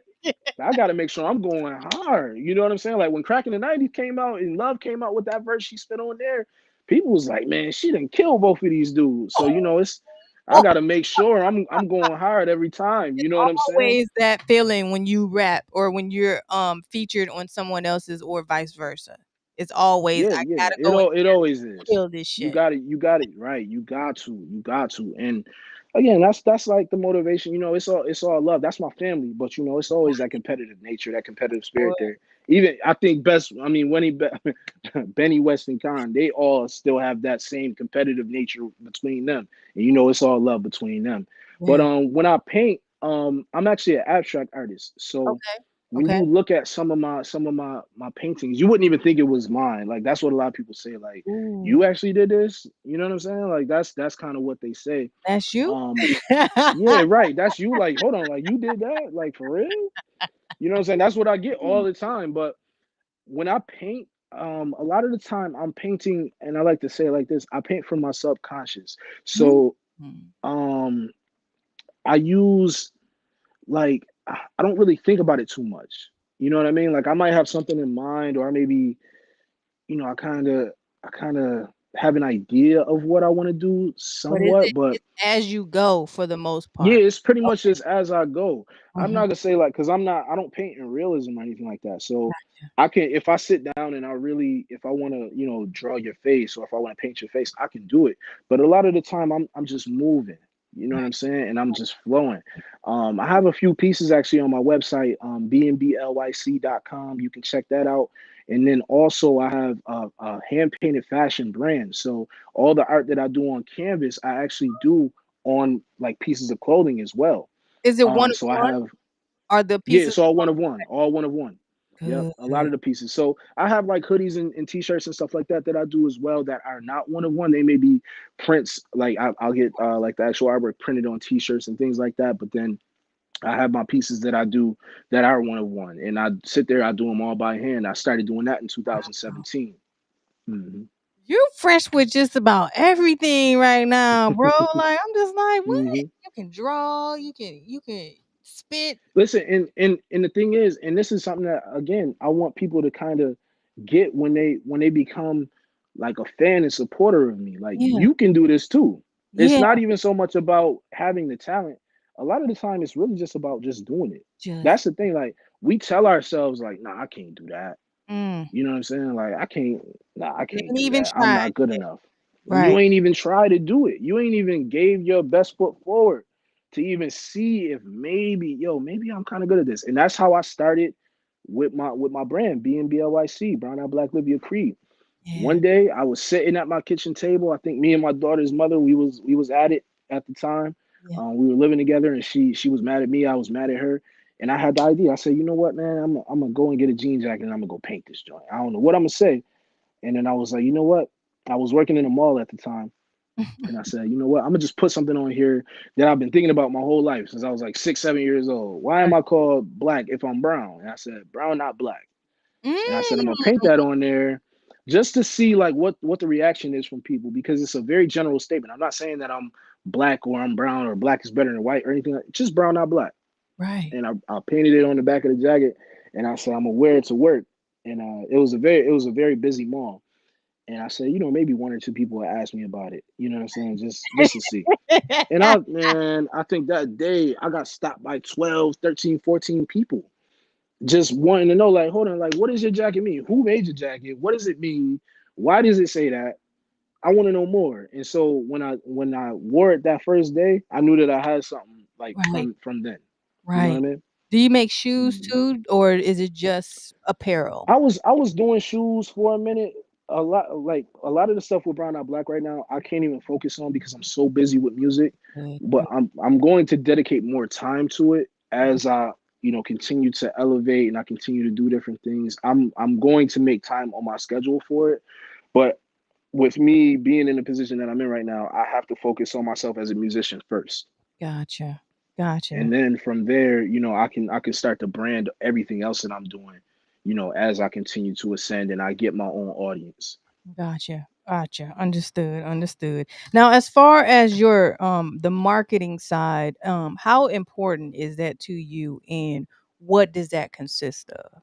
I gotta make sure I'm going hard. You know what I'm saying? Like when Crack in the 90s came out and Love came out with that verse she spit on there, people was like, man, she didn't kill both of these dudes. So it's I gotta make sure I'm going hard every time. You know what I'm saying? Always that feeling when you rap or when you're featured on someone else's or vice versa. It's always Yeah, I yeah. gotta It go in all it always and is. kill this You shit. got it, right. You got to. And again, that's like the motivation. It's all love. That's my family, but it's always that competitive nature, that competitive Boy, spirit there. Even I think best. I mean, Benny West and Khan, they all still have that same competitive nature between them, and it's all love between them. But yeah. when I paint, I'm actually an abstract artist, so Okay. when Okay. you look at some of my paintings, you wouldn't even think it was mine. Like that's what a lot of people say. Like, Ooh, you actually did this. You know what I'm saying? Like that's kind of what they say. that's you? Um, yeah, right. That's you. Like, hold on. Like you did that? Like for real? You know what I'm saying? That's what I get all the time. But when I paint, a lot of the time I'm painting, and I like to say it like this: I paint from my subconscious. Mm. So um, I use like I don't really think about it too much. You know what I mean? Like I might have something in mind, or maybe I kind of have an idea of what I want to do But is somewhat, it but it's as you go for the most yeah, part? it's pretty much Okay. just as I go. I'm not Mhm. gonna say like, because I don't paint in realism or anything like that. So Gotcha. I can, if I sit down and if I want to, draw your face, or if I want to paint your face, I can do it. But a lot of the time, I'm just moving. You know what I'm Right. saying? And I'm just flowing. I have a few pieces actually on my website, bnblyc.com. You can check that out. And then also I have a hand painted fashion brand. So all the art that I do on canvas, I actually do on like pieces of clothing as well. Is it one of So I one? have, Are the yeah, pieces it's all one of one. Yep, good? a lot of the pieces. So I have like hoodies and t-shirts and stuff like that I do as well that are not one of one. They may be prints, like I'll get like the actual artwork printed on t-shirts and things like that. But then I have my pieces that I do that are one of one, and I sit there, I do them all by hand. I started doing that in Wow. 2017. Hmm. You fresh with just about everything right now, bro. Like I'm just like, what? Hmm. You can draw, you can spit. Listen, and the thing is, and this is something that again I want people to kind of get when they become like a fan and supporter of me. Like Yeah, you can do this too. It's yeah, not even so much about having the talent. A lot of the time, it's really just about just doing it. just That's the thing. Like we tell ourselves, like, "Nah, I can't do that." mm. You know what I'm saying? Like I can't, nah, I You can't ain't do even that. I'm tried not good yet. enough. You Right. ain't even tried to do it. You ain't even gave your best foot forward to even see if maybe, yo, maybe I'm kind of good at this. And that's how I started with my brand, BNBLYC, Brown Eye Black Livia Creed. Yeah, One day I was sitting at my kitchen table. I think me and my daughter's mother, we was at it at the time. yeah. We were living together, and she was mad at me. I was mad at her, and I had the idea. I said, you know what, man, I'm gonna go and get a jean jacket, and I'm gonna go paint this joint. I don't know what I'm gonna say. And then I was like, you know what? I was working in a mall at the time, and I said, you know what? I'm gonna just put something on here that I've been thinking about my whole life since I was like 6, 7 years old. Why am Right. I called black if I'm brown? And I said, brown, not black. And I said, I'm gonna Mm. paint that on there just to see like what the reaction is from people because it's a very general statement. I'm not saying that I'm black or I'm brown or black is better than white or anything. Just brown, not black. Right. And I painted it on the back of the jacket, and I said I'm gonna wear it to work. And it was a very busy mall. And I said, you know, maybe one or two people would ask me about it. You know what I'm saying? Just to see. And I think that day I got stopped by 12, 13, 14 people just wanting to know, like, hold on, like, what does your jacket mean? Who made your jacket? What does it mean? Why does it say that? I want to know more. And so when I wore it that first day, I knew that I had something like Right. from then. You know what I Right. mean? Do you make shoes Mhm. too, or is it just apparel? I was doing shoes for a minute. A lot of the stuff with Brown Out Black right now, I can't even focus on because I'm so busy with music. Good, But good. I'm going to dedicate more time to it as I continue to elevate and I continue to do different things. I'm going to make time on my schedule for it. But with me being in the position that I'm in right now, I have to focus on myself as a musician first. Gotcha. Gotcha. And then from there, I can start to brand everything else that I'm doing, as I continue to ascend and I get my own audience. Gotcha. Gotcha. Understood. Understood. Now, as far as your the marketing side, how important is that to you and what does that consist of?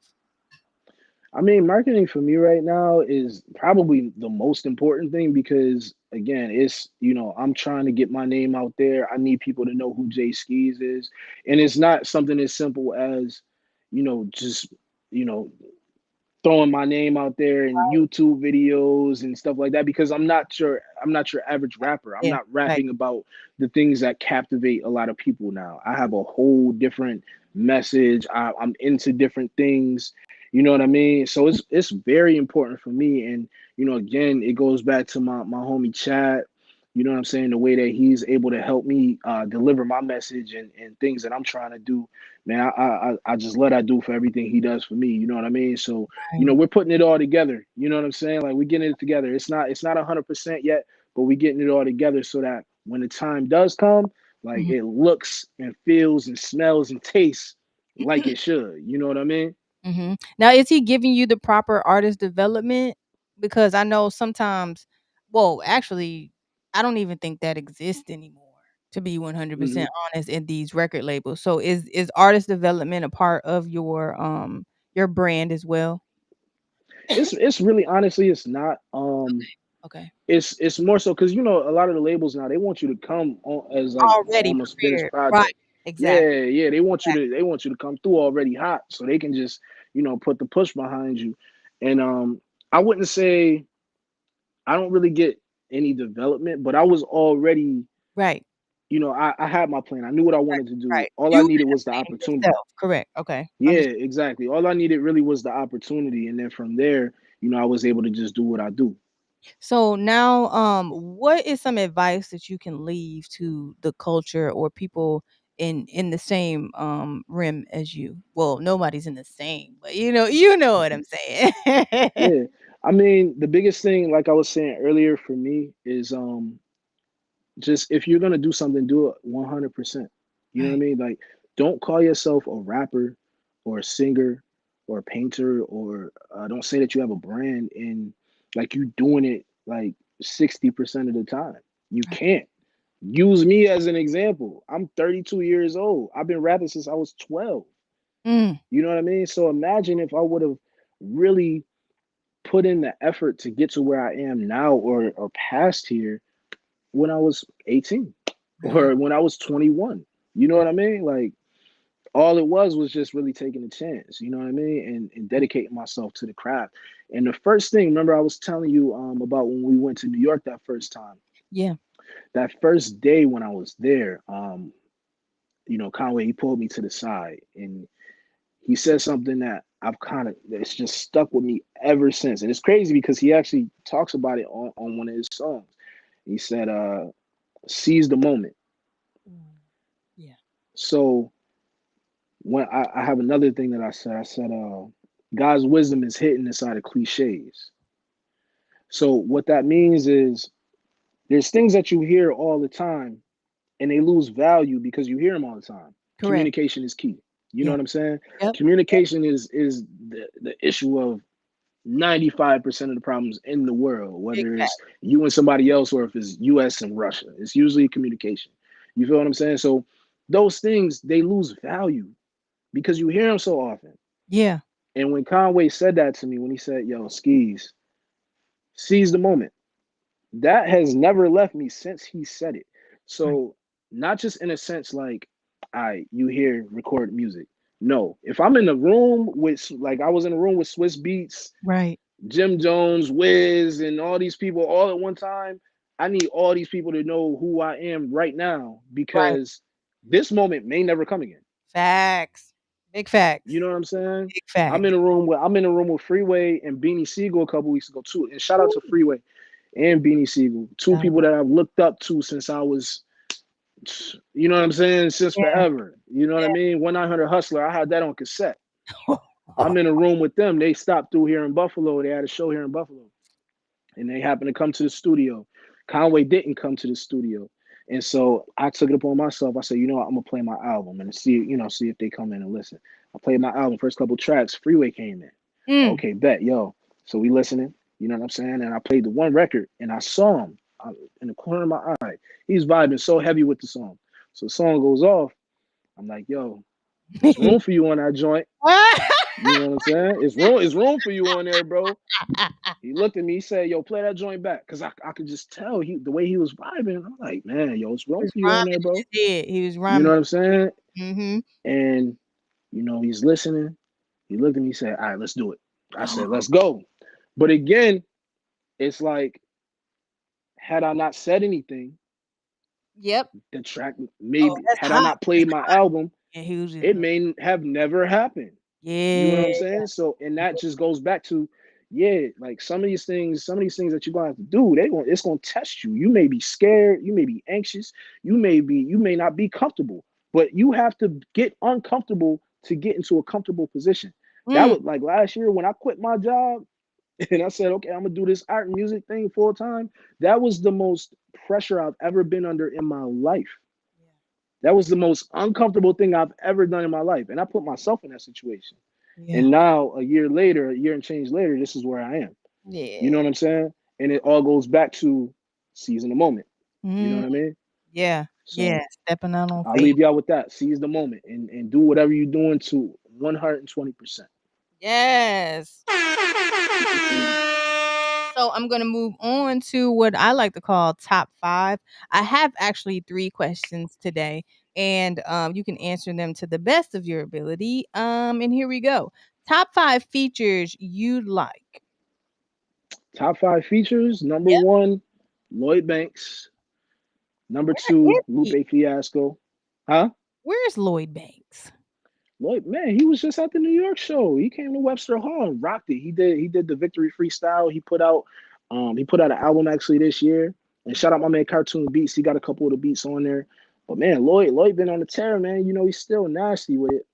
I mean, marketing for me right now is probably the most important thing because again, it's I'm trying to get my name out there. I need people to know who Jae Skeese is. And it's not something as simple as, just, you know, throwing my name out there in YouTube videos and stuff like that because I'm not your average rapper. I'm Yeah. not Right. rapping about the things that captivate a lot of people now. I have a whole different message. I'm into different things. You know what I mean? So it's very important for me. And again, it goes back to my homie Chad. You know what I'm saying? The way that he's able to help me deliver my message and things that I'm trying to do, man. I just let I do for everything he does for me. You know what I mean? So Right. we're putting it all together. You know what I'm saying? Like we're getting it together. It's not 100% yet, but we're getting it all together so that when the time does come, like Mhm. it looks and feels and smells and tastes like it should. You know what I mean? Mhm. Now, is he giving you the proper artist development? Because I know sometimes, well, actually, I don't even think that exists anymore. To be Hmm. 100% honest, in these record labels. So, is artist development a part of your brand as well? It's really honestly it's not. Okay. It's more so because a lot of the labels now they want you to come on as like Already almost finished prepared. Right. project. Exactly. Yeah, they want you to come through already hot so they can just put the push behind you. And I wouldn't say I don't really get any development, but I was already Right. I had my plan. I knew what I Right, wanted to do. right. All I You needed was the entertaining opportunity. yourself. Correct. Okay. Yeah, exactly. All I needed really was the opportunity, and then from there, I was able to just do what I do. So now, what is some advice that you can leave to the culture or people in the same rim as you? Well, nobody's in the same, but you know what I'm saying. Yeah. I mean, the biggest thing, like I was saying earlier for me, is just if you're gonna do something, do it 100%. You know what I Right. mean? Like, don't call yourself a rapper or a singer or a painter, or don't say that you have a brand and like you doing it like 60% of the time. You Right. can't. Use me as an example. I'm 32 years old. I've been rapping since I was 12. Mm, You know what I mean? So imagine if I would have really put in the effort to get to where I am now, or past here, when I was 18 right. or when I was 21. You know Right. what I mean? Like, all it was just really taking a chance, you know what I mean? And Right. dedicating myself to the craft. And the first thing, remember I was telling you about when we went to New York that first time. Yeah. That first day when I was there, Conway, he pulled me to the side and he said something that it's just stuck with me ever since. And it's crazy because he actually talks about it on one of his songs. He said, seize the moment. Mm, yeah. So when I have another thing that I said, God's wisdom is hidden inside of cliches. So what that means is there's things that you hear all the time and they lose value because you hear them all the time. Correct. Communication is key. You know Yeah. what I'm saying? Yep. Yep. Communication is the issue of 95% of the problems in the world, Big whether it's fact. you and somebody else or if it's US and Russia. It's usually communication. You feel what I'm saying? So those things, they lose value because you hear them so often. Yeah. And when Conway said that to me, when he said, "Yo, Skeese, seize the moment," that has never left me since he said it. Right. So not just in a sense like, you hear record music. No, if I'm in a room with, like, I was in a room with Swiss Beats, Right. Jim Jones, Wiz, and all these people all at one time, I need all these people to know who I am right now Right. because this moment may never come again. Facts. Big You facts. know what I'm saying? Big facts. I'm in a room with Freeway and Beanie Siegel a couple weeks ago too. And shout out to Ooh, Freeway and Beanie Siegel, two shout people out. that I've looked up to since I was, you know what I'm saying, since Yeah. forever. You know what I Yeah. mean? 1-900 Hustler, I had that on cassette. I'm in a room with them. They stopped through here in Buffalo. They had a show here in Buffalo, and they happened to come to the studio. Conway didn't come to the studio. And so I took it upon myself. I said, you know what, I'm gonna play my album and see if they come in and listen. I played my album, first couple tracks, Freeway came in. Mm. Okay, bet, yo. So we listening, you know what I'm saying? And I played the one record and I saw him in the corner of my eye. He's vibing so heavy with the song. So the song goes off. I'm like, yo, it's room for you on that joint. You know what I'm saying? It's room for you on there, bro. He looked at me, he said, "Yo, play that joint back." Cause I could just tell the way he was vibing. I'm like, man, yo, it's He room was for you on rhyming there, in bro. his head. He was You know rhyming what I'm saying? in his head. And he's listening. He looked at me, he said, "All right, let's do it." I said, "Let's go." But again, it's like, had I not said anything, Yep. the track, Oh, maybe that's had I hot. not That's played my hot. album, And he was just it like, may have never happened. You know what yeah. I'm saying? So, and that just goes back to, yeah, like some of these things that you're gonna have to do, it's gonna test you. You may be scared, you may be anxious, you may not be comfortable, but you have to get uncomfortable to get into a comfortable position. That Mm, was like last year when I quit my job and I said, okay, I'm gonna do this art and music thing full time. That was the most pressure I've ever been under in my life. That was the most uncomfortable thing I've ever done in my life. And I put myself in that situation. yeah. And now a year and change later, this is where I am. You know Yeah. what I'm saying? And it all goes back to seizing the moment. You know Mm, what I mean? yeah. Yeah. So Stepping out on I'll faith. leave y'all with that. Seize the moment and do whatever you're doing to 120%. Yes. So I'm gonna move on to what I like to call top five. I have actually three questions today, and you can answer them to the best of your ability. And here we go. Top five features you like. Top five features. Number Yep. one, Lloyd Banks. Number Where two, is Lupe he? Fiasco. Huh? Where's Lloyd Banks? Lloyd, man, he was just at the New York show. He came to Webster Hall and rocked it. He did the Victory Freestyle. He put out an album actually this year. And shout out my man Cartoon Beats. He got a couple of the beats on there. But man, Lloyd been on the tear, man. You know, he's still nasty with it.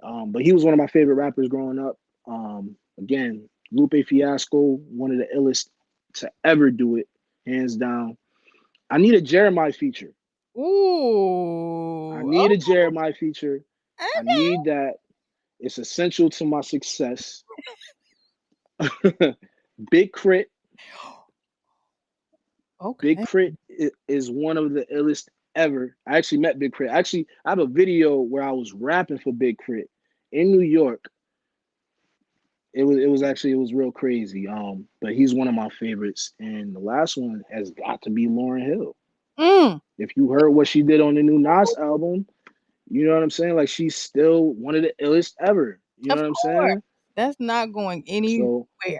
But he was one of my favorite rappers growing up. Again, Lupe Fiasco, one of the illest to ever do it, hands down. I need a Jeremiah feature. I Ooh. need a Jeremiah feature. I Okay. need that. It's essential to my success. Big Crit. Big Okay. Crit is one of the illest ever. I actually met Big Crit. Actually, I have a video where I was rapping for Big Crit in New York. It was real crazy. But he's one of my favorites. And the last one has got to be Lauryn Hill. Mm. If you heard what she did on the new Nas album, you know what I'm saying? Like she's still one of the illest ever. You know Of what I'm course. saying? That's not going anywhere. So,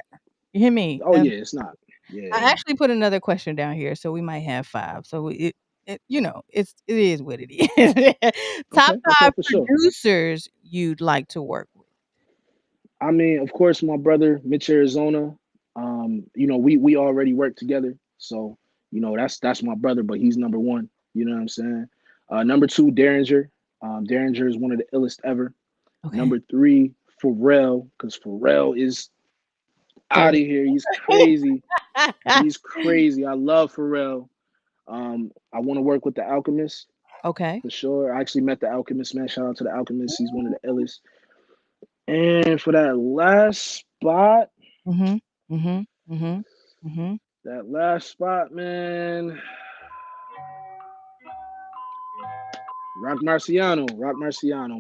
You hear me? oh yeah, it's not. Yeah. I actually put another question down here, so we might have 5. So it is what it is. Top Okay. Okay, 5 for sure. producers you'd like to work with. I mean, of course, my brother Mitch Arizona. We already work together, so that's my brother, but he's number one. You know what I'm saying? Number two, Derringer. Derringer is one of the illest ever. Okay. Number three, Pharrell, because Pharrell is out of Crazy. here. He's crazy. He's crazy. I love Pharrell. I want to work with the Alchemist Okay. for sure. I actually met the Alchemist, man. Shout out to the Alchemist. He's one of the illest. And for that last spot, Mhm. Mhm. Mhm. Mhm. man, Rock Marciano,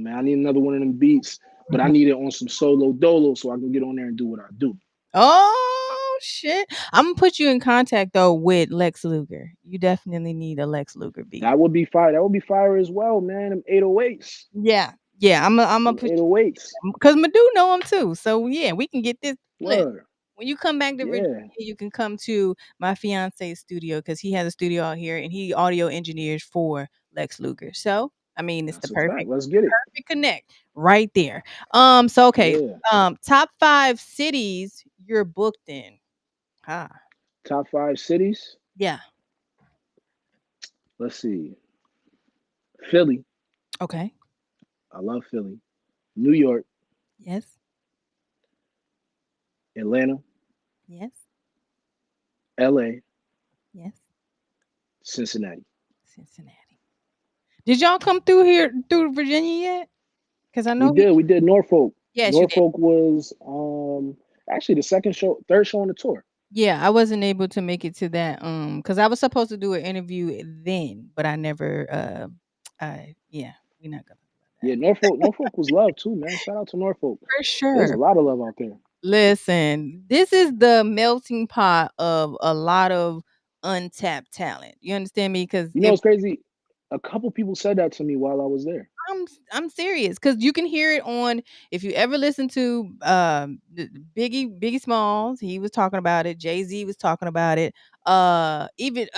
man. I need another one of them beats, but I Mhm. need it on some solo dolo so I can get on there and do what I do. Oh, shit. Imma put you in contact, though, with Lex Luger. You definitely need a Lex Luger beat. That would be fire. That would be fire as well, man. Them 808s. Yeah. Yeah, Imma Them put you 808s. because Madu know him too. So, yeah, we can get this flip. Word. When you come back to Virginia, Yeah. you can come to my fiance's studio because he has a studio out here and he audio engineers for Lex Luger. So, I mean, it's the That's a fact. perfect Let's get it. perfect connect right there. So okay, Yeah. top 5 cities you're booked in. Ah, Top 5 cities. yeah. Let's see. Philly. Okay. I love Philly. New York, Yes. Atlanta, Yes. LA, Yes. Cincinnati. Cincinnati. Did y'all come through here through Virginia yet? Because I We know he did. We did Norfolk. yes, you did. Norfolk was actually the third show on the tour. Yeah, I wasn't able to make it to that, because I was supposed to do an interview then, but I never, yeah, we're not gonna talk about Yeah, that. Norfolk was love too, man. Shout out to Norfolk. For There's a sure. lot of love out there. Listen, this is the melting pot of a lot of untapped talent. You understand me? Because You know, if it's crazy. A couple people said that to me while I was there. I'm serious because you can hear it on if you ever listen to Biggie Smalls, he was talking about it. Jay-Z was talking about it. Even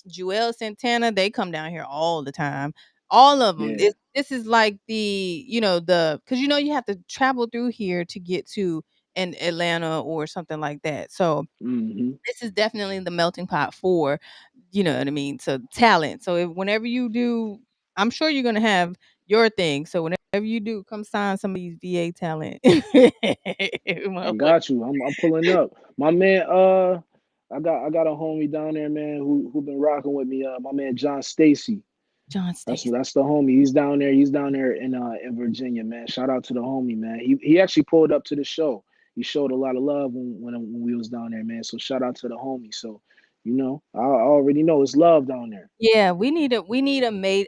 Joel Santana, they come down here all the time. All of them. Yeah. This is like the because you have to travel through here to get to an Atlanta or something like that. So Hmm. this is definitely the melting pot for, you know what I mean, so talent. So if whenever you do, I'm sure you're gonna have your thing. So whenever you do, come sign some of these VA talent. I Motherfucker. got you. I'm pulling up. My man, I got a homie down there, man, who been rocking with me. My man John Stacy. John That's Stacy. that's the homie. He's down there. He's down there in Virginia, man. Shout out to the homie, man. He actually pulled up to the show. He showed a lot of love when we was down there, man. So shout out to the homie. So, I already know it's love down there. Yeah, we need a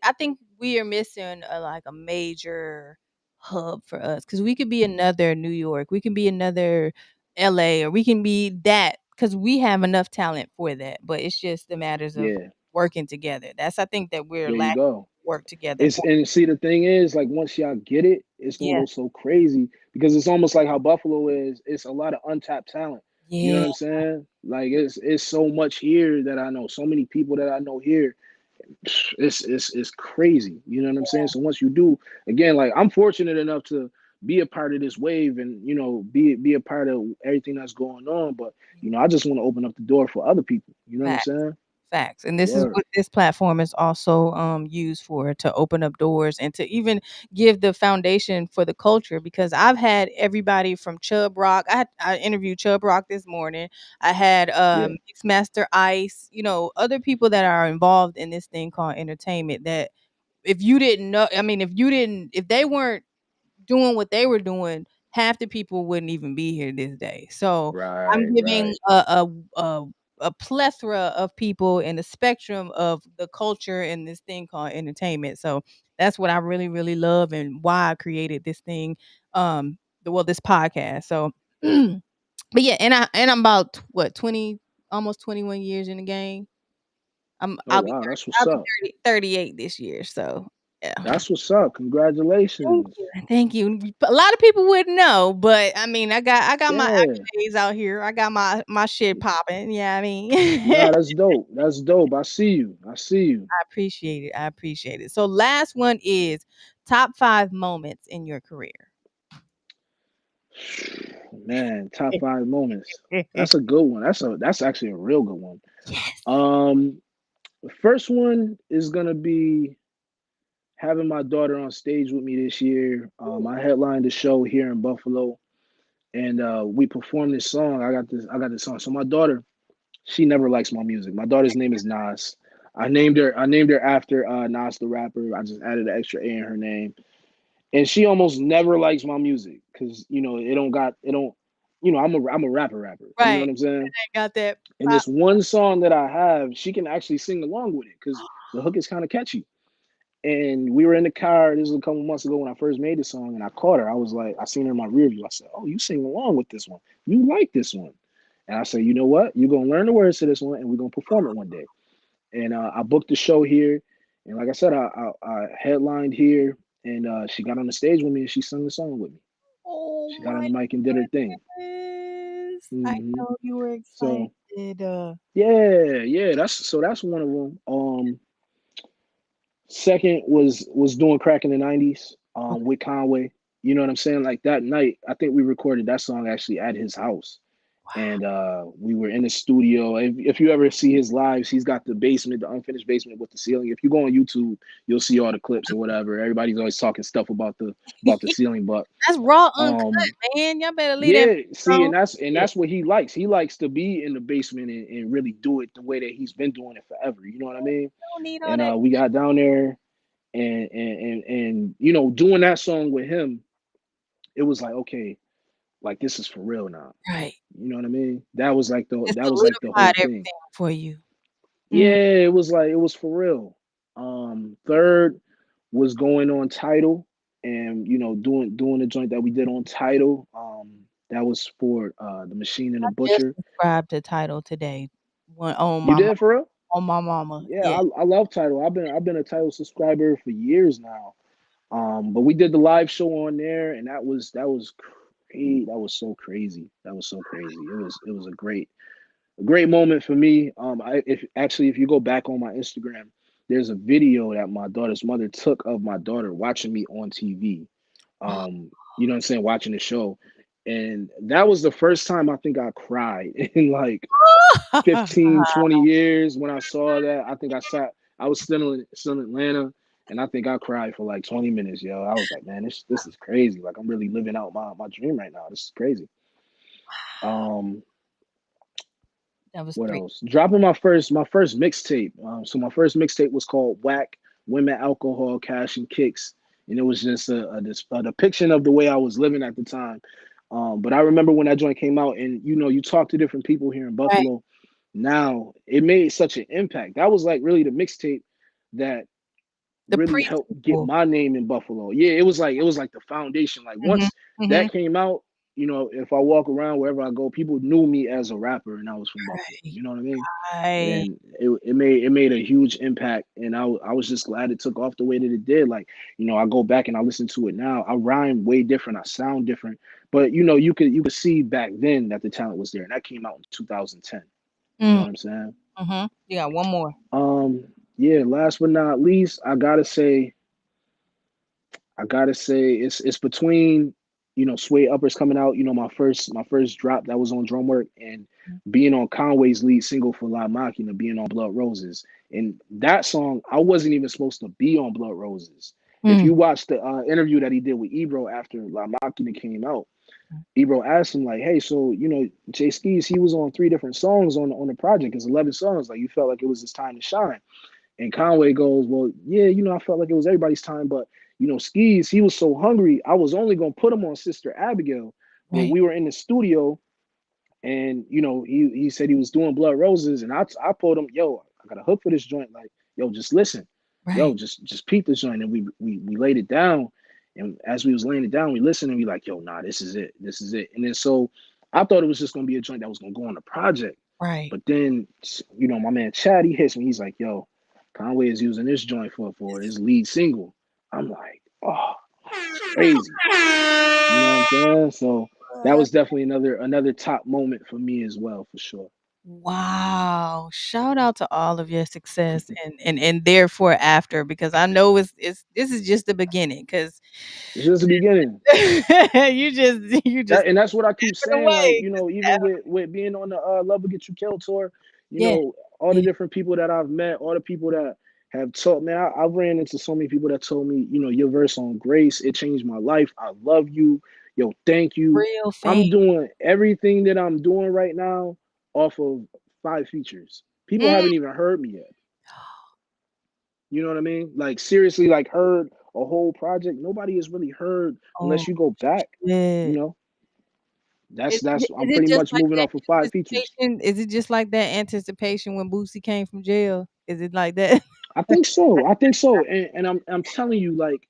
I think we are missing like a major hub for us because we could be another New York, we can be another LA, or we can be that because we have enough talent for that. But it's just the matters of Yeah, working together. That's I think that we're there you lacking go. work together. It's and see the thing is like once y'all get it, it's gonna Yeah. go so crazy because it's almost like how Buffalo is. It's a lot of untapped talent. You know Yeah. what I'm saying? Like it's so much here that I know, so many people that I know here. it's crazy. You know what I'm saying? So once you do, again, like I'm fortunate enough to be a part of this wave and be a part of everything that's going on. But I just want to open up the door for other people. You know what I'm Facts, saying? facts, and this is Word. what this platform is also, used for, to open up doors and to even give the foundation for the culture, because I've had everybody from Chub Rock. I interviewed Chub Rock this morning. I had, Yeah. Mixmaster Ice, other people that are involved in this thing called entertainment that if you didn't know, I mean, if they weren't doing what they were doing, half the people wouldn't even be here this day. So I'm Right. giving Right. a plethora of people in the spectrum of the culture in this thing called entertainment. So that's what I really, really love and why I created this thing, this podcast. So but yeah, and I'm about what, 20, almost 21 years in the game. Oh wow, that's I'll what's be up. 38 this year. So yeah. That's what's up. Thank Congratulations. you, thank you. A lot of people wouldn't know, but I mean, I got my Yeah. accolades out here. I got my shit popping. Yeah, I mean, Nah, I that's dope. That's dope. I see you. I see you. appreciate it. I appreciate it. So, last one is top 5 moments in your career. Man, top five moments. That's a good one. That's actually a real good one. Yes. Um, the first one is gonna be having my daughter on stage with me this year. Ooh, I headlined the show here in Buffalo, and we performed this song. I got this song. So my daughter, she never likes my music. My daughter's name is Nas. I named her after Nas the rapper. I just added an extra A in her name, and she almost never likes my music because it don't. I'm a rapper. You know right. what I'm saying? I got that And pop. this one song that I have, she can actually sing along with it because the hook is kind of catchy. And we were in the car. This was a couple months ago when I first made the song, and I caught her. I was like, I seen her in my rear view. I said, "Oh, you sing along with this one? You like this one?" And I said, "You know what? You're gonna learn the words to this one, and we're gonna perform it one day." And I booked the show here, and like I said, I headlined here, and she got on the stage with me, and she sung the song with me. Oh She got on my the mic and did her thing. goodness! I hmm know you were excited. So yeah. That's one of them. Second was doing crack in the '90s Okay. with Conway. You know what I'm saying? Like that night, I think we recorded that song actually at his house, Wow. and we were in the studio. If you ever see his lives, he's got the basement, the unfinished basement with the ceiling. If you go on YouTube, you'll see all the clips or whatever. Everybody's always talking stuff about the ceiling, but That's raw, uncut, um, man. Y'all better leave that yeah, man see, alone. and that's Yeah. what he likes. He likes to be in the basement and really do it the way that he's been doing it forever. You know what I mean? Don't need all And that. we got down there and doing that song with him, it was like, okay, like this is for real now. Right. You know what I mean? It That was like the whole solidified thing. everything for you. Mm. Yeah, it was for real. Third was going on Title and doing the joint that we did on Title. That was for the Machine and I the just Butcher. subscribed to Title today. One on You my did for real? on my mama. Yeah, Yeah. I love Title. I've been a Title subscriber for years now. But we did the live show on there, and that was great. That was so crazy. That was so crazy. It was a great moment for me. If you go back on my Instagram, there's a video that my daughter's mother took of my daughter watching me on TV. You know what I'm saying, watching the show, and that was the first time I think I cried in like 15, 20 years when I saw that. I was still in Atlanta, and I think I cried for like 20 minutes, yo. I was like, man, this is crazy. Like I'm really living out my dream right now. This is crazy. Um, That was what 3. else? Dropping my first mixtape. So my first mixtape was called Whack Women, Alcohol, Cash, and Kicks, and it was just a depiction of the way I was living at the time. But I remember when that joint came out, and you talk to different people here in Right. Buffalo. Now it made such an impact. That was like really the mixtape that The really helped get preschool. my name in Buffalo. Yeah, it was like the foundation. Like Mhm. once Mhm. that came out, if I walk around wherever I go, people knew me as a rapper, and I was from Buffalo. Right. You know what I mean? Right. And it made a huge impact, and I was just glad it took off the way that it did. Like I go back and I listen to it now. I rhyme way different. I sound different, but you could see back then that the talent was there, and that came out in 2010. You know Mm. what I'm saying? Mhm. You got one more. Um, yeah, last but not least, I gotta say it's between, Suede Uppers coming out, my first drop that was on DrumWork, and being on Conway's lead single for La Machina, being on Blood Roses. And that song, I wasn't even supposed to be on Blood Roses. If Mm. you watch the interview that he did with Ebro after La Machina came out, Ebro asked him like, "Hey, so Jae Skeese, he was on three different songs on the project. It's 11 songs. Like you felt like it was his time to shine." And Conway goes, "Well, yeah, I felt like it was everybody's time, but Skeeze, he was so hungry. I was only gonna put him on Sister Abigail, but Right, we were in the studio, and he said he was doing Blood Roses, and I told him, yo, I got a hook for this joint. Like, yo, just listen, yo, right, just peep this joint." And we laid it down, and as we was laying it down, we listened, and we like, yo, nah, this is it, this is it. And then so I thought it was just gonna be a joint that was gonna go on the project. right. But then, my man Chad, he hits me. He's like, "Yo, Conway is using this joint for his lead single." I'm like, "Oh, that's crazy." You know what I'm saying? So that was definitely another top moment for me as well, for sure. Wow. Shout out to all of your success and therefore after, because I know it's this is just the beginning, 'cause It's just the beginning. you just That's what I keep the saying. Like, way. even with being on the Love Will Get You Killed tour, Yeah, all the yeah. different people that I've met, all the people that have taught me. I've ran into so many people that told me, your verse on Grace, it changed my life. I love you. Yo, thank you. Real fan. I'm doing everything that I'm doing right now off of 5 features. People Mm. haven't even heard me yet. You know what I mean? Like seriously, like heard a whole project. Nobody has really heard Oh, unless you go back. You shit. know, Is that's I'm it pretty just much like moving that off of 5 features. anticipation? Is it just like that anticipation when Boosie came from jail? Is it like that? I think so. I think so. And I'm telling you, like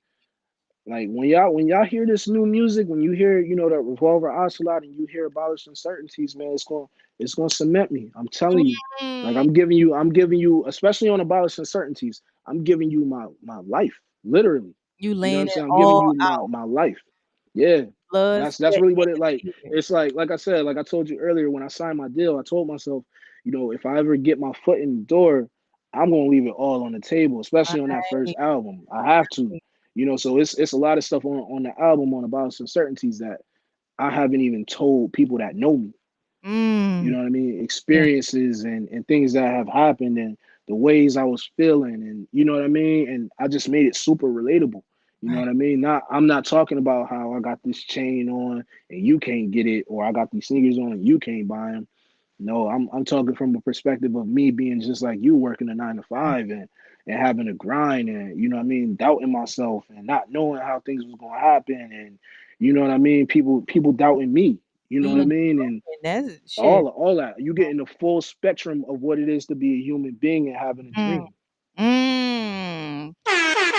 when y'all hear this new music, when you hear that Revolver Ocelot and you hear Abolish Uncertainties, man, it's gonna cement me. I'm telling you. Like Mm. I'm giving you, especially on Abolish Uncertainties, I'm giving you my life, literally. You You know what laying I'm it saying? I'm giving all you my out. my life. Yeah. Blood, That's sweat, really what it and like. tears. It's like I said, like I told you earlier when I signed my deal, I told myself, if I ever get my foot in the door, I'm gonna leave it all on the table, especially on that first Right. album. I have to. So it's a lot of stuff on the album on About Some Certainties that I haven't even told people that know me. You Mm. know what I mean? Yeah. Experiences and things that have happened and the ways I was feeling, and you know what I mean? And I just made it super relatable. You know Right. what I mean? I'm not talking about how I got this chain on and you can't get it, or I got these sneakers on and you can't buy them. No, I'm talking from a perspective of me being just like you, working a 9 to 5 and having a grind, and you know what I mean, doubting myself and not knowing how things was gonna happen, and you know what I mean, people doubting me. You know what I Being mean? And broken, that's shit. all that. You get in the full spectrum of what it is to be a human being and having a Mm. dream. Mm.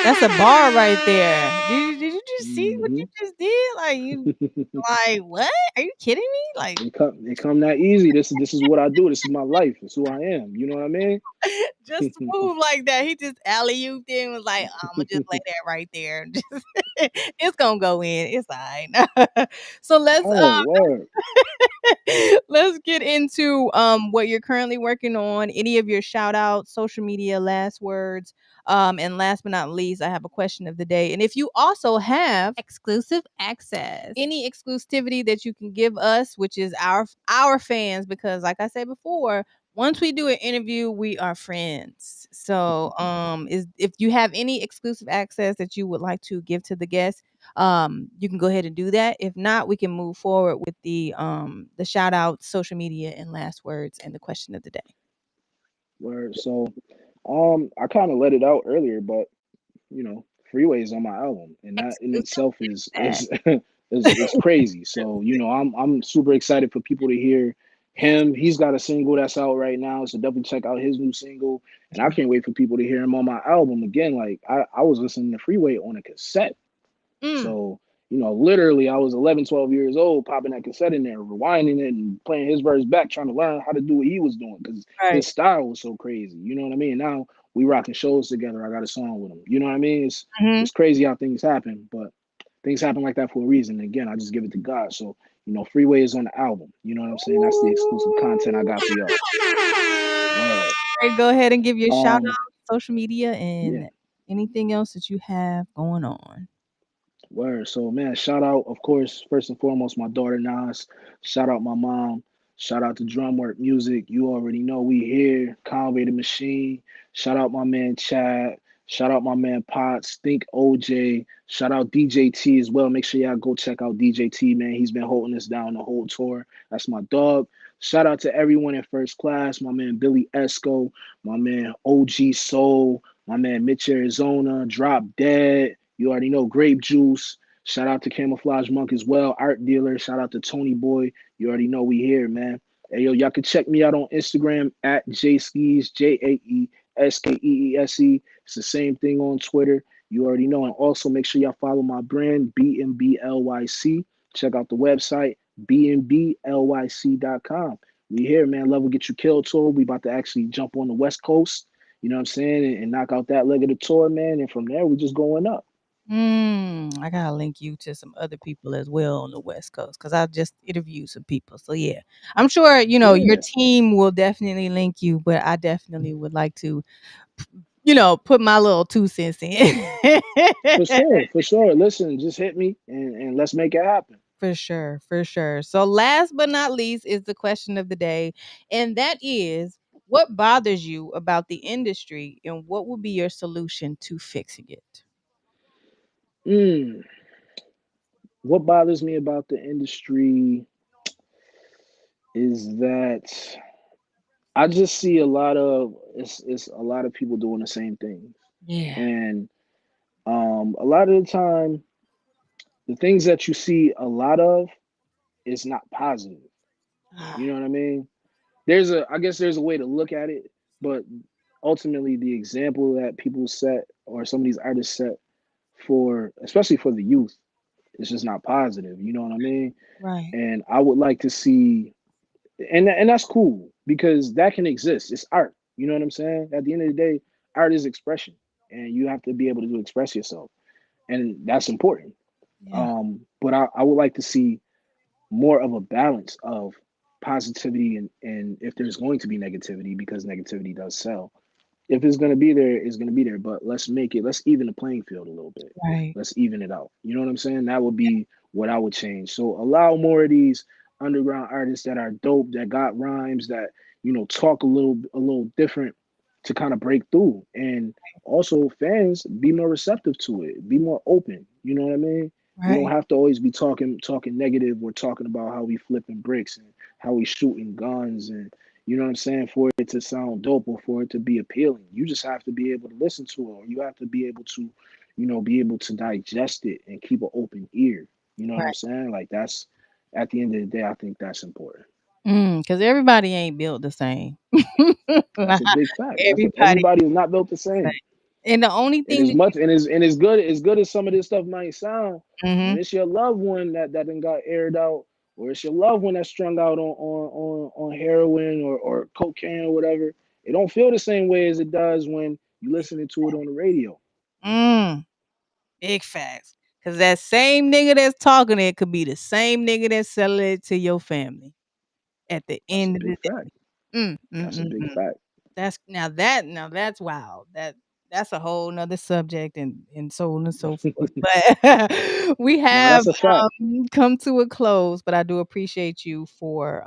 That's a bar right there. Did you just see what you Hmm. just did? Like, you like, what? Are you kidding me? Like, It come that easy. This is what I do. This is my life. It's who I am. You know what I mean? just to move like that. He just alley-ooped in and was like, Imma just lay that right there. Just it's gonna go in. It's alright. So Oh, word. let's get into what you're currently working on, any of your shout outs, social media, last words. And last but not least, I have a question of the day. And if you also have exclusive access, any exclusivity that you can give us, which is our fans, because like I said before, once we do an interview, we are friends. So is if you have any exclusive access that you would like to give to the guests, you can go ahead and do that. If not, we can move forward with the shout out, social media, and last words and the question of the day. Word. So, I kind of let it out earlier, but Freeway is on my album, and that in Exclusive itself is access. is crazy. So, I'm super excited for people to hear Yes. him. He's got a single that's out right now, so definitely check out his new single. And I Okay. can't wait for people to hear him on my album again. Like I was listening to Freeway on a cassette. Mm, So, literally I was 11, 12 years old, popping that cassette in there, rewinding it and playing his verse back, trying to learn how to do what he was doing because right. his style was so crazy. You know what I mean? Now we rocking shows together. I got a song with him. You know what I mean? Mhm. It's crazy how things happen, but things happen like that for a reason. Again, I just give it to God. So, Freeway is on the album. You know what I'm saying? That's the exclusive content I Ooh. got for y'all. Word. Right, go ahead and give your shout Um, out. social media Yeah. and anything else that you have going on. Word. So man, shout out, of course, first and foremost, my daughter Nas. Shout out my mom. Shout out to DrumWork Music. You already know we here. Conway the Machine. Shout out my man Chad. Shout out my man Potts. Think OJ. Shout out DJ T as well. Make sure y'all go check out DJ T, man. He's been holding us down the whole tour. That's my dog. Shout out to everyone in first class. My man Billy Esco. My man OG Soul. My man Mitch Arizona. Drop Dead. You already know Grape Juice. Shout out to Camouflage Monk as well. Art Dealer. Shout out to Tony Boy. You already know we here, man. Hey, yo, y'all can check me out on Instagram at Jae Skeese, Jaeskeese. It's the same thing on Twitter. You already know. And also make sure y'all follow my brand, BNBLYC. Check out the website, bnblyc.com. We here, man. Love will get you killed tour. We about to actually jump on the West Coast, you know what I'm saying, and knock out that leg of the tour, man. And from there, we just going up. I gotta link you to some other people as well on the West Coast because I just interviewed some people. So yeah, I'm sure your Yeah, team will definitely link you, but I definitely would like to, put my little 2 cents in. for sure, for sure. Listen, just hit me and let's make it happen. For sure, for sure. So last but not least is the question of the day, and that is, what bothers you about the industry, and what would be your solution to fixing it? Mm, what bothers me about the industry is that I just see a lot of it's a lot of people doing the same things, Yeah. and a lot of the time, the things that you see a lot of is not positive. You know what I mean? I guess there's a way to look at it, but ultimately the example that people set or some of these artists set for, especially for the youth, is just not positive. You know what I mean? Right. And I would like to see, and that's cool because that can exist. It's art. You know what I'm saying? At the end of the day, art is expression, and you have to be able to express yourself, and that's important. Yeah. But I would like to see more of a balance of positivity and if there's going to be negativity, because negativity does sell. If it's going to be there, it's going to be there. But let's even the playing field a little bit. Right. Let's even it out. You know what I'm saying? That would be what I would change. So allow more of these underground artists that are dope, that got rhymes, that talk a little different, to kind of break through. And also fans be more receptive to it, be more open. You know what I mean? We don't Right. have to always be talking negative. We're talking about how we flipping bricks and how we shooting guns, and you know what I'm saying, for it to sound dope or for it to be appealing. You just have to be able to listen to it, or you have to be able to, be able to digest it and keep an open ear. You know what I'm Right. saying? Like that's at the end of the day, I think that's important. Because everybody ain't built the same. That's a big fact. Everybody Everybody is not built the ain't the same. same. And the only And thing as that much and as good as some of this stuff might sound, when Mhm. it's your loved one that then got aired out, or it's your loved one that's strung out on heroin or cocaine or whatever, it don't feel the same way as it does when you listening to it on the radio. Mm, big facts. Cause that same nigga that's talking it could be the same nigga that's selling it to your family at the That's a end of the big day. fact. Mm, mm, That's a mm, big mm. fact. That's wild. That's a whole nother subject and so on and so forth. But we Nah, have that's a fact. come to a close, but I do appreciate you for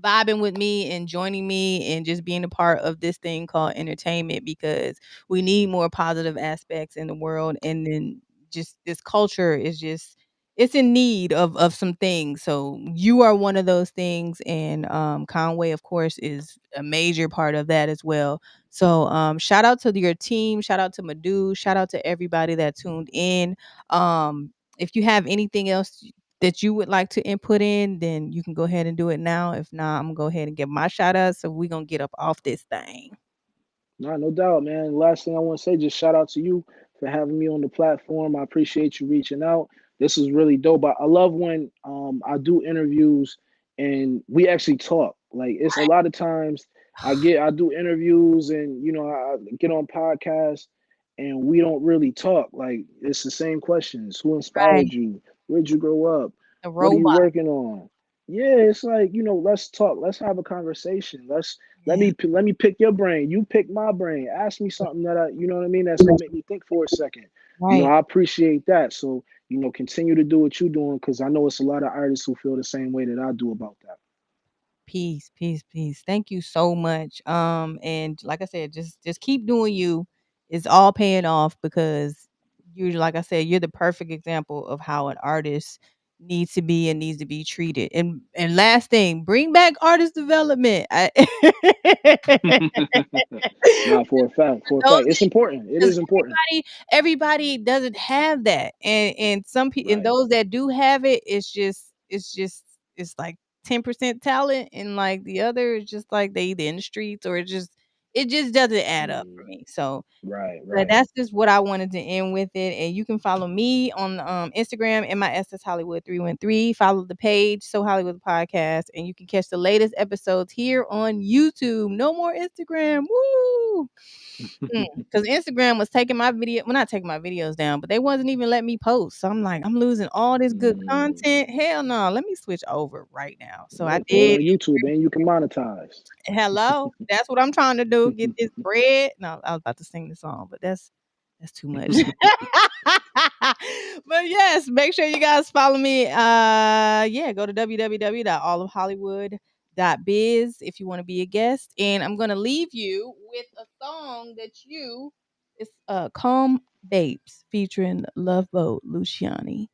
vibing with me and joining me and just being a part of this thing called entertainment, because we need more positive aspects in the world, and then just this culture is just, it's in need of some things. So you are one of those things, and Conway of course is a major part of that as well. So shout out to your team, shout out to Madu, shout out to everybody that tuned in. If you have anything else that you would like to input in, then you can go ahead and do it now. If not, I'm gonna go ahead and give my shout out. So we're gonna get up off this thing. Nah, no doubt, man. Last thing I want to say, just shout out to you for having me on the platform. I appreciate you reaching out. This is really dope. I love when I do interviews and we actually talk. Like it's a lot of times I do interviews and I get on podcasts and we don't really talk. Like it's the same questions. Who Right. inspired you? Where'd you grow up? The What are you robot. working on? Yeah, it's like, let's talk. Let's have a conversation. Yeah. Let me pick your brain. You pick my brain. Ask me something that you know what I mean, that's gonna make me think for a second. You know, Right. I appreciate that. So, you know, continue to do what you're doing because I know it's a lot of artists who feel the same way that I do about that. Peace, peace, peace. Thank you so much. And like I said, just keep doing you. It's all paying off because you're like I said, you're the perfect example of how an artist needs to be and needs to be treated. And last thing, bring back artist development. Nah, for a fact, for a Those fact. It's important. It 'cause is important. everybody doesn't have that, and some people and Right. those that do have it, it's just it's like 10% talent, and like the other is just like they either in the streets or it just doesn't add up for Mm, me. So, right, but right. that's just what I wanted to end with it. And you can follow me on Instagram, MISS Hollywood 313. Follow the page, So Hollywood Podcast, and you can catch the latest episodes here on YouTube. No more Instagram. Woo! Because Instagram was taking my video, well, not taking my videos down, but they wasn't even letting me post. So I'm like, I'm losing all this good Mm. content. Hell no, let me switch over right now. So I Well, go did. on YouTube and you can monetize. Hello, that's what I'm trying to do. Get this bread. No, I was about to sing the song, but that's too much. But yes, make sure you guys follow me. Yeah, go to www.allofhollywood.biz if you want to be a guest. And I'm gonna leave you with a song that it's Calm Babes featuring Love Boat Luciano,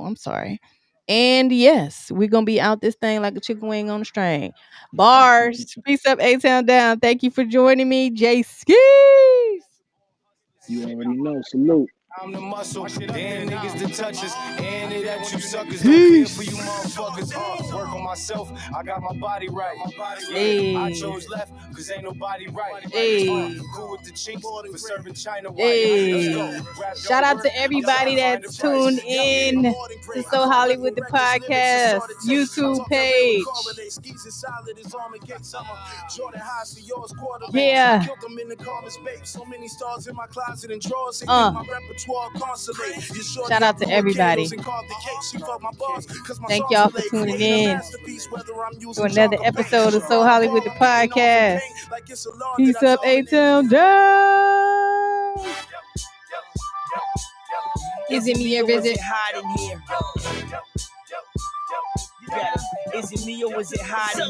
I'm sorry. And yes, we're gonna be out this thing like a chicken wing on a string. Bars. Peace up, A Town down. Thank you for joining me, Jae Skeese. You already know. Salute. I'm the muscle, damn niggas the touches, and it that you suckers don't care for you Peace. motherfuckers. Work on myself, I got my body right. Yeah, I Hey. chose left, cause ain't nobody right. Hey. Cool with the chinks for serving China white. Let's go. Hey. Rap Shout don't out work, to I'm trying everybody to find a that's price. tuned in to So Hollywood the podcast YouTube page. Yeah. Killed them in the comments, babe. So many stars in my closet and drawers. They Uh. think my repertoire consolate. You shorty Shout I out to blew her candles everybody. and carved the cake. She felt my bars, cause my Thank songs y'all for relate. tuning Creating a in masterpiece, whether I'm to using another chalk or paint. episode of So Hollywood the I'm getting off in podcast. pain, like it's a law that Peace I up, A dominate. Town down. Is Is it it me me or or is is it? it hot in here? Is it me or is it hot in here?